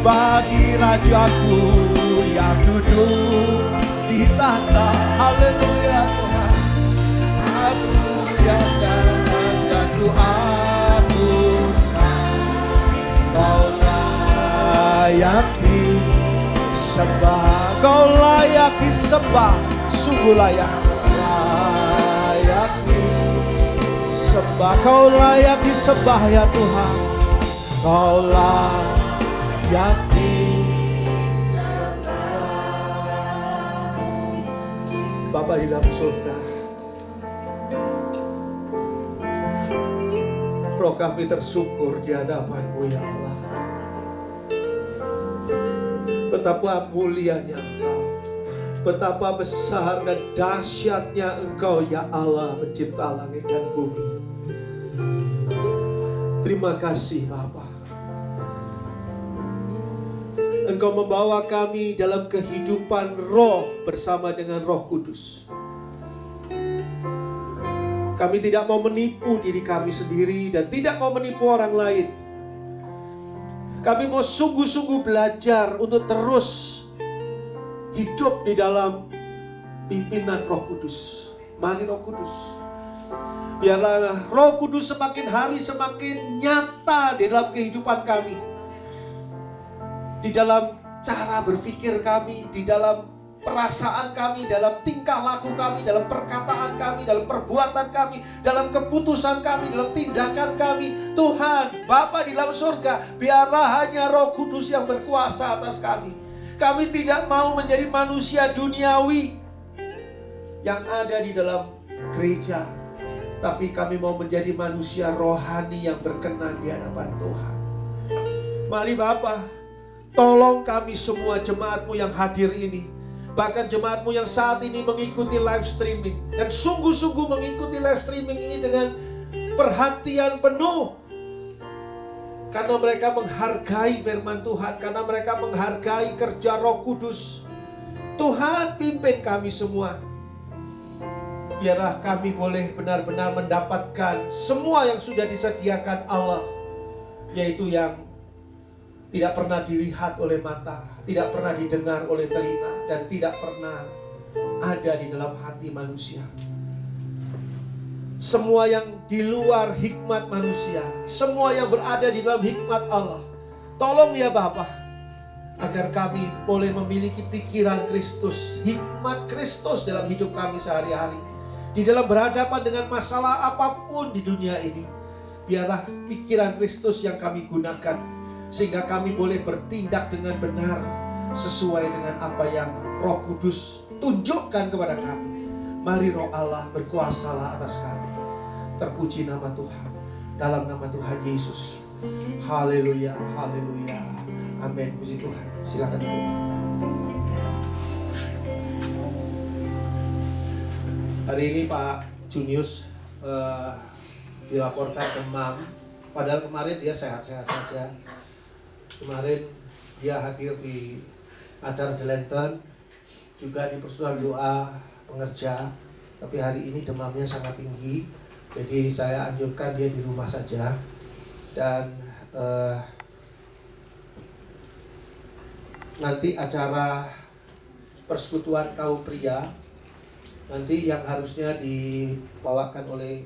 bagi rajaku yang duduk di tahta. Haleluya Tuhan. Aku muliakan dan ku agungkan, Kau layak disembah. Kau layak disembah, sungguh layak. Layak disembah, Kau layak disembah ya Tuhan. Kau layak disembah. Bapa di dalam surga, Roh kami tersyukur di hadapan-Mu ya Allah. Betapa mulianya Engkau, betapa besar dan dahsyatnya Engkau ya Allah, pencipta langit dan bumi. Terima kasih Bapa. Engkau membawa kami dalam kehidupan roh bersama dengan Roh Kudus. Kami tidak mau menipu diri kami sendiri dan tidak mau menipu orang lain. Kami mau sungguh-sungguh belajar untuk terus hidup di dalam pimpinan Roh Kudus. Mari Roh Kudus, biarlah Roh Kudus semakin hari semakin nyata di dalam kehidupan kami, di dalam cara berpikir kami, di dalam perasaan kami, dalam tingkah laku kami, dalam perkataan kami, dalam perbuatan kami, dalam keputusan kami, dalam tindakan kami. Tuhan, Bapa di dalam surga, biarlah hanya Roh Kudus yang berkuasa atas kami. Kami tidak mau menjadi manusia duniawi yang ada di dalam gereja, tapi kami mau menjadi manusia rohani yang berkenan di hadapan Tuhan. Mari Bapa, tolong kami semua jemaat-Mu yang hadir ini, bahkan jemaat-Mu yang saat ini mengikuti live streaming, dan sungguh-sungguh mengikuti live streaming ini dengan perhatian penuh, karena mereka menghargai firman Tuhan, karena mereka menghargai kerja Roh Kudus, Tuhan pimpin kami semua. Biarlah kami boleh benar-benar mendapatkan semua yang sudah disediakan Allah, yaitu yang tidak pernah dilihat oleh mata, tidak pernah didengar oleh telinga, dan tidak pernah ada di dalam hati manusia. Semua yang di luar hikmat manusia, semua yang berada di dalam hikmat Allah. Tolong ya Bapa, agar kami boleh memiliki pikiran Kristus, hikmat Kristus dalam hidup kami sehari-hari. Di dalam berhadapan dengan masalah apapun di dunia ini, biarlah pikiran Kristus yang kami gunakan, sehingga kami boleh bertindak dengan benar sesuai dengan apa yang Roh Kudus tunjukkan kepada kami. Mari Roh Allah berkuasalah atas kami. Terpuji nama Tuhan, dalam nama Tuhan Yesus. Haleluya, haleluya, amin. Puji Tuhan. Silakan duduk. Hari ini Pak Junius dilaporkan demam. Padahal kemarin dia sehat-sehat saja. Kemarin dia hadir di acara The Lantern, juga di persekutuan doa pengerja. Tapi hari ini demamnya sangat tinggi. Jadi saya anjurkan dia di rumah saja. Dan nanti acara persekutuan kaum pria, nanti yang harusnya dibawakan oleh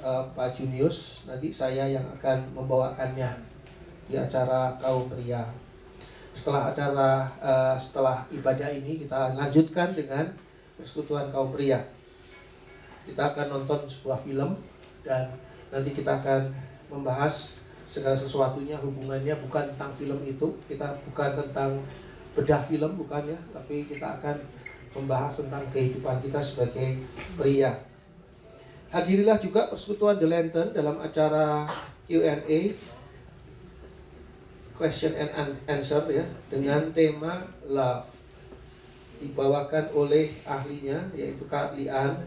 Pak Junius, nanti saya yang akan membawakannya di acara kaum pria. Setelah ibadah ini kita lanjutkan dengan persekutuan kaum pria. Kita akan nonton sebuah film dan nanti kita akan membahas segala sesuatunya, hubungannya bukan tentang film itu, kita bukan tentang bedah film, bukan ya, tapi kita akan membahas tentang kehidupan kita sebagai pria. Hadirilah juga persekutuan The Lantern dalam acara Q&A, question and answer ya, dengan tema love. Dibawakan oleh ahlinya yaitu Kak Lian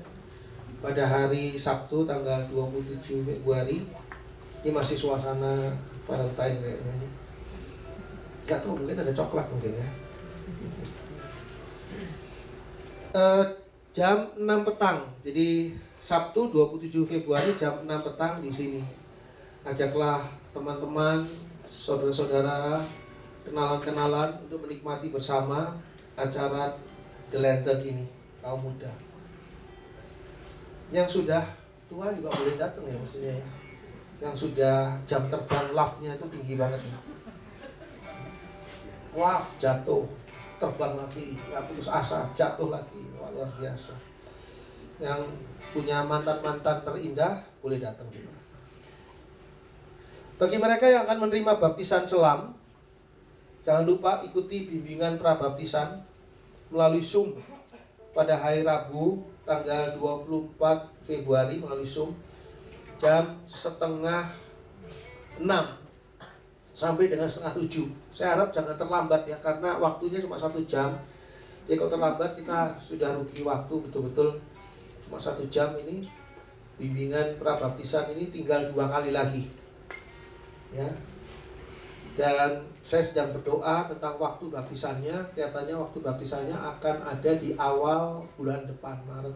pada hari Sabtu tanggal 27 Februari. Ini masih suasana Valentine kayaknya ini. Gak tahu, mungkin ada coklat mungkin ya. Jam 6 petang. Jadi Sabtu 27 Februari jam 6 petang di sini. Ajaklah teman-teman, saudara-saudara, kenalan-kenalan untuk menikmati bersama acara The Lantern ini, kaum muda. Yang sudah tua juga boleh datang ya maksudnya ya. Yang sudah jam terbang love-nya itu tinggi banget ya. Love jatuh, terbang lagi, nggak putus asa, jatuh lagi. Wah, luar biasa. Yang punya mantan-mantan terindah boleh datang juga. Bagi mereka yang akan menerima baptisan selam, jangan lupa ikuti bimbingan prabaptisan melalui Zoom pada hari Rabu tanggal 24 Februari melalui Zoom jam 5:30 sampai dengan 6:30. Saya harap jangan terlambat ya, karena waktunya cuma 1 jam. Jadi kalau terlambat kita sudah rugi waktu betul-betul. Cuma 1 jam ini bimbingan prabaptisan ini tinggal 2 kali lagi ya. Dan saya sedang berdoa tentang waktu baptisannya. Kelihatannya waktu baptisannya akan ada di awal bulan depan, Maret.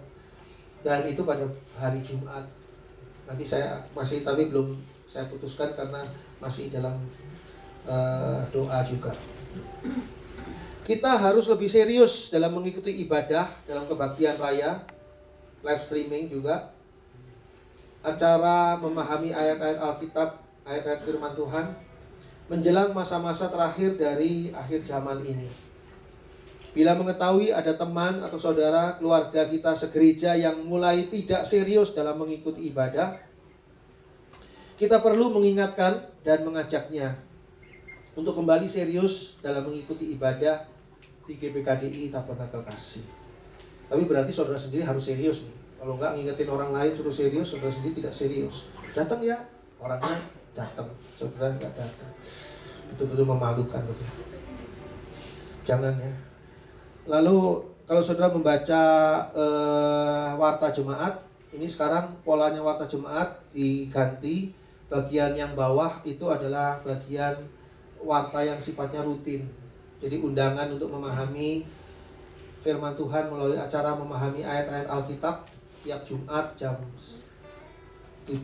Dan itu pada hari Jumat. Nanti saya masih, tapi belum saya putuskan karena masih dalam doa juga. Kita harus lebih serius dalam mengikuti ibadah dalam kebaktian raya, live streaming juga. Acara memahami ayat-ayat Alkitab, ayat-ayat firman Tuhan menjelang masa-masa terakhir dari akhir zaman ini. Bila mengetahui ada teman atau saudara keluarga kita segereja yang mulai tidak serius dalam mengikuti ibadah, kita perlu mengingatkan dan mengajaknya untuk kembali serius dalam mengikuti ibadah di GPKDI Tabernakel Kasih. Tapi berarti saudara sendiri harus serius nih. Kalau enggak ngingetin orang lain suruh serius, saudara sendiri tidak serius. Datang ya, orangnya datang, saudara enggak datang. Betul-betul memalukan betul. Jangan ya. Lalu kalau saudara membaca warta jemaat, ini sekarang polanya warta jemaat diganti. Bagian yang bawah itu adalah bagian warta yang sifatnya rutin. Jadi undangan untuk memahami firman Tuhan melalui acara memahami ayat-ayat Alkitab tiap Jumat jam 7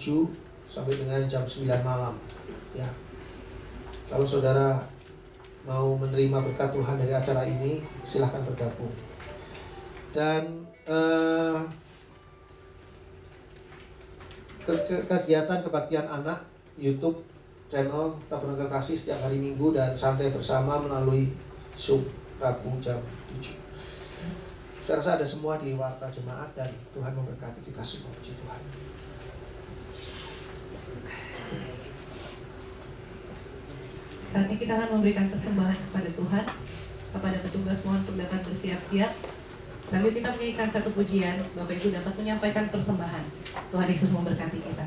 sampai dengan jam 9 malam. Ya. Kalau saudara mau menerima berkat Tuhan dari acara ini, silahkan bergabung. Dan kegiatan kebaktian anak YouTube channel Tabernakel Kasih setiap hari Minggu dan santai bersama melalui Zoom Rabu jam 7. Saya rasa ada semua di warta jemaat dan Tuhan memberkati kita semua. Puji Tuhan. Saatnya kita akan memberikan persembahan kepada Tuhan. Kepada petugas mohon untuk dapat bersiap-siap. Sambil kita menyanyikan satu pujian, Bapak Ibu dapat menyampaikan persembahan. Tuhan Yesus memberkati kita.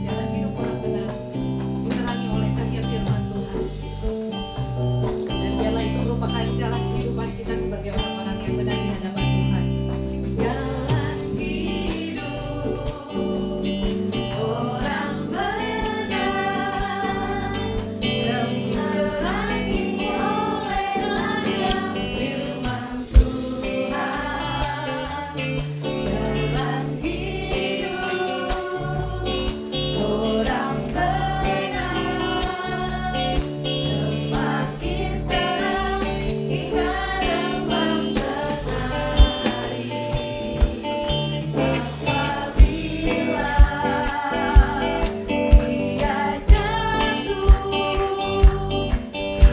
Jalan hidup orang benar diterangi oleh cahaya firman Tuhan. Dan biarlah itu merupakan jalan kehidupan kita sebagai orang-orang yang benar di hadapan Tuhan. Jalan hidup orang benar diterangi oleh cahaya firman Tuhan. Jalan hidup orang benar semakin terang hingga remang matahari. Apabila dia jatuh,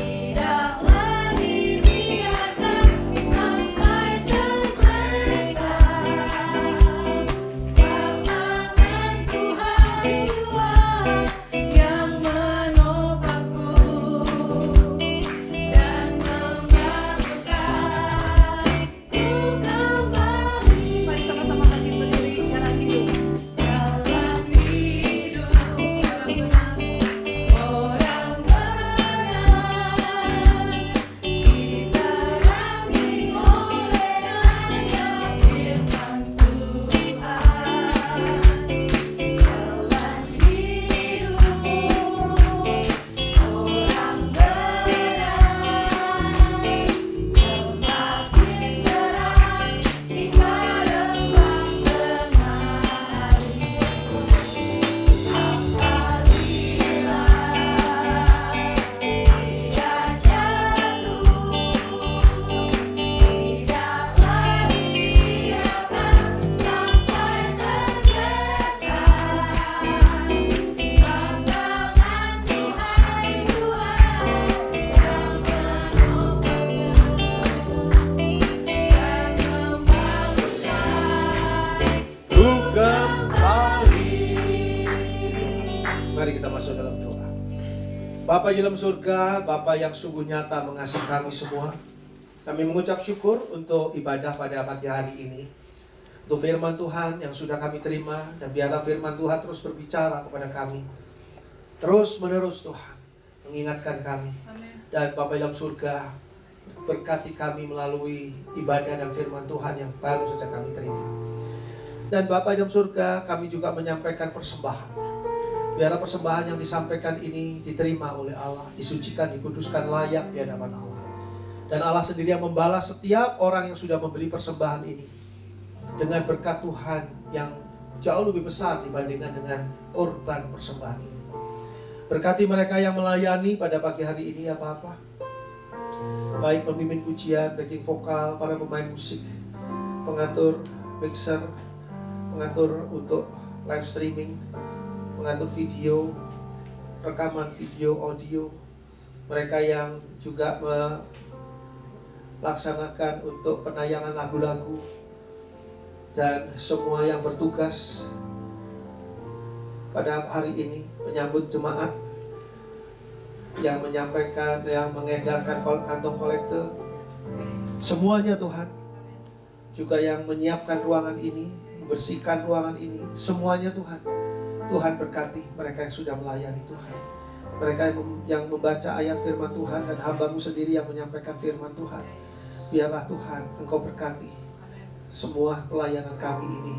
tidaklah dibiarkan sampai tergeletak. Tangan Tuhan jua yang menopangku dan membangkitkan ku kembali. Mari sama-sama bangkit berdiri. Jalan hidup, jalan hidup orang benar diterangi oleh cahaya firman Tuhan. Jalan hidup orang benar semakin terang hingga remang tengah hari. Apabila dia jatuh, tidaklah dibiarkan sampai tergeletak. Tangan Tuhan jua yang menopangku dan membangkitkan Ku kembali. Mari kita masuk dalam doa. Bapa di dalam surga, Bapa yang sungguh nyata mengasihi kami semua. Kami mengucap syukur untuk ibadah pada pagi hari ini. Untuk firman Tuhan yang sudah kami terima. Dan biarlah firman Tuhan terus berbicara kepada kami. Terus menerus Tuhan mengingatkan kami. Dan Bapa dalam surga, berkati kami melalui ibadah dan firman Tuhan yang baru saja kami terima. Dan Bapa dalam surga, kami juga menyampaikan persembahan. Biarlah persembahan yang disampaikan ini diterima oleh Allah, disucikan, dikuduskan, layak di hadapan Allah. Dan Allah sendiri yang membalas setiap orang yang sudah memberi persembahan ini dengan berkat Tuhan yang jauh lebih besar dibandingkan dengan korban persembahan ini. Berkati mereka yang melayani pada pagi hari ini ya Bapa. Baik pemimpin pujian, backing vokal, para pemain musik, pengatur mixer, pengatur untuk live streaming, pengatur video, rekaman video, audio, mereka yang juga melaksanakan untuk penayangan lagu-lagu, dan semua yang bertugas pada hari ini menyambut jemaat, yang menyampaikan, yang mengedarkan kantong kolektor, semuanya Tuhan, juga yang menyiapkan ruangan ini, membersihkan ruangan ini, semuanya Tuhan. Tuhan berkati mereka yang sudah melayani Tuhan, mereka yang membaca ayat firman Tuhan, dan hamba-Mu sendiri yang menyampaikan firman Tuhan. Biarlah Tuhan Engkau berkati semua pelayanan kami ini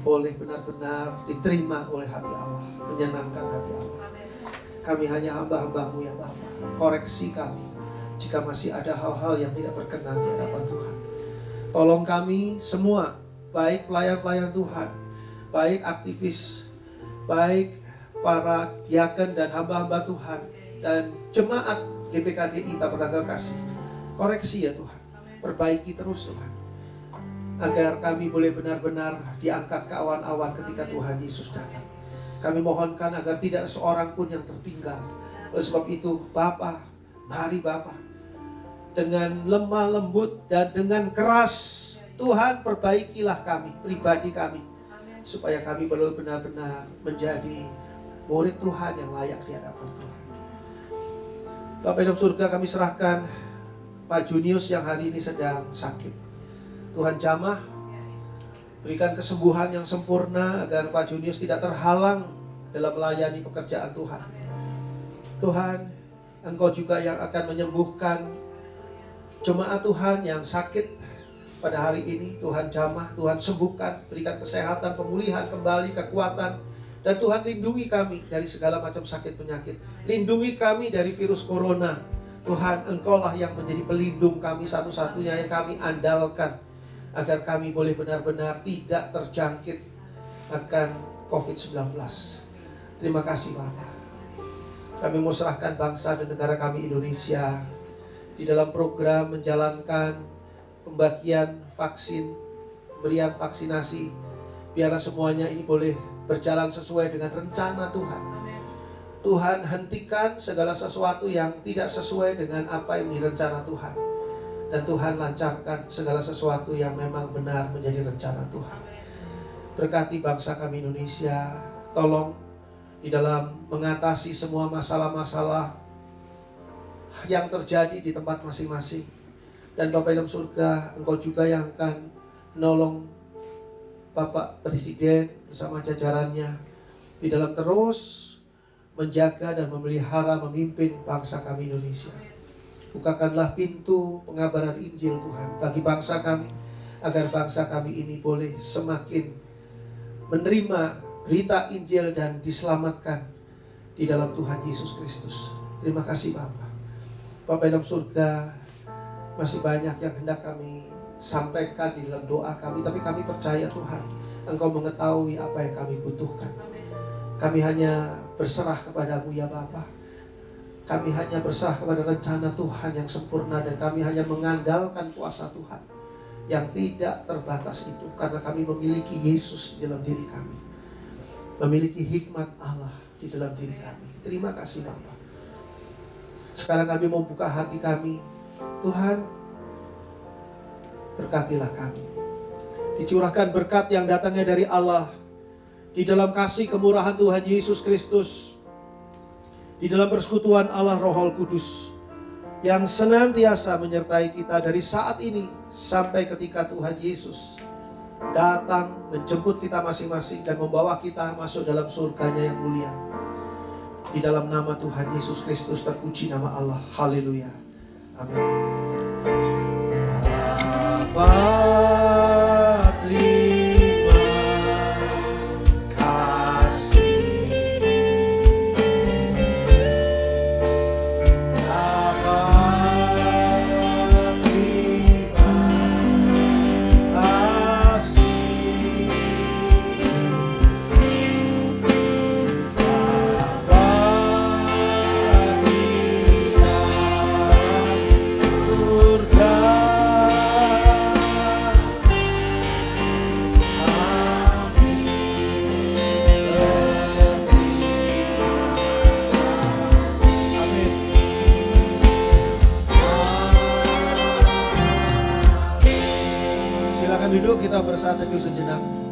boleh benar-benar diterima oleh hati Allah, menyenangkan hati Allah. Kami hanya hamba-hamba-Mu ya Bapa. Koreksi kami jika masih ada hal-hal yang tidak berkenan di hadapan Tuhan. Tolong kami semua, baik pelayan-pelayan Tuhan, baik aktivis, baik para diaken dan hamba-hamba Tuhan, dan jemaat GPKDI Tabernakel Kasih. Koreksi ya Tuhan, perbaiki terus Tuhan, agar kami boleh benar-benar diangkat ke awan-awan ketika Tuhan Yesus datang. Kami mohonkan agar tidak seorang pun yang tertinggal. Oleh sebab itu Bapa, mari Bapa, dengan lemah lembut dan dengan keras Tuhan perbaikilah kami, pribadi kami, supaya kami boleh benar-benar menjadi murid Tuhan yang layak di hadapan Tuhan. Bapa dalam surga, kami serahkan Pak Junius yang hari ini sedang sakit. Tuhan jamah, berikan kesembuhan yang sempurna agar Pak Junius tidak terhalang dalam melayani pekerjaan Tuhan. Tuhan, Engkau juga yang akan menyembuhkan jemaat Tuhan yang sakit pada hari ini. Tuhan jamah, Tuhan sembuhkan, berikan kesehatan, pemulihan kembali, kekuatan. Dan Tuhan lindungi kami dari segala macam sakit penyakit. Lindungi kami dari virus corona. Tuhan, Engkaulah yang menjadi pelindung kami satu-satunya yang kami andalkan, agar kami boleh benar-benar tidak terjangkit akan COVID-19. Terima kasih Bapa. Kami mau serahkan bangsa dan negara kami Indonesia di dalam program menjalankan pembagian vaksin, pemberian vaksinasi. Biarlah semuanya ini boleh berjalan sesuai dengan rencana Tuhan. Tuhan, hentikan segala sesuatu yang tidak sesuai dengan apa yang direncana Tuhan. Dan Tuhan lancarkan segala sesuatu yang memang benar menjadi rencana Tuhan. Berkati bangsa kami Indonesia. Tolong di dalam mengatasi semua masalah-masalah yang terjadi di tempat masing-masing. Dan Bapak dalam surga, Engkau juga yang akan menolong Bapak Presiden bersama jajarannya di dalam terus menjaga dan memelihara, memimpin bangsa kami Indonesia. Bukakanlah pintu pengabaran Injil Tuhan bagi bangsa kami, agar bangsa kami ini boleh semakin menerima berita Injil dan diselamatkan di dalam Tuhan Yesus Kristus. Terima kasih Bapa. Bapa dalam surga, masih banyak yang hendak kami sampaikan di dalam doa kami, tapi kami percaya Tuhan, Engkau mengetahui apa yang kami butuhkan. Kami hanya berserah kepadamu ya Bapa. Kami hanya berserah kepada rencana Tuhan yang sempurna, dan kami hanya mengandalkan kuasa Tuhan yang tidak terbatas itu, karena kami memiliki Yesus di dalam diri kami, memiliki hikmat Allah di dalam diri kami. Terima kasih Bapa. Sekarang kami mau buka hati kami. Tuhan, berkatilah kami. Dicurahkan berkat yang datangnya dari Allah, di dalam kasih kemurahan Tuhan Yesus Kristus, di dalam persekutuan Allah Roh Kudus, yang senantiasa menyertai kita dari saat ini sampai ketika Tuhan Yesus datang menjemput kita masing-masing dan membawa kita masuk dalam surganya yang mulia. Di dalam nama Tuhan Yesus Kristus terpuji nama Allah. Haleluya. Amin. Bapa, terima kasih. Bapa, terima kasih. Bapa di surga, silakan duduk, kita bersatu sejenak.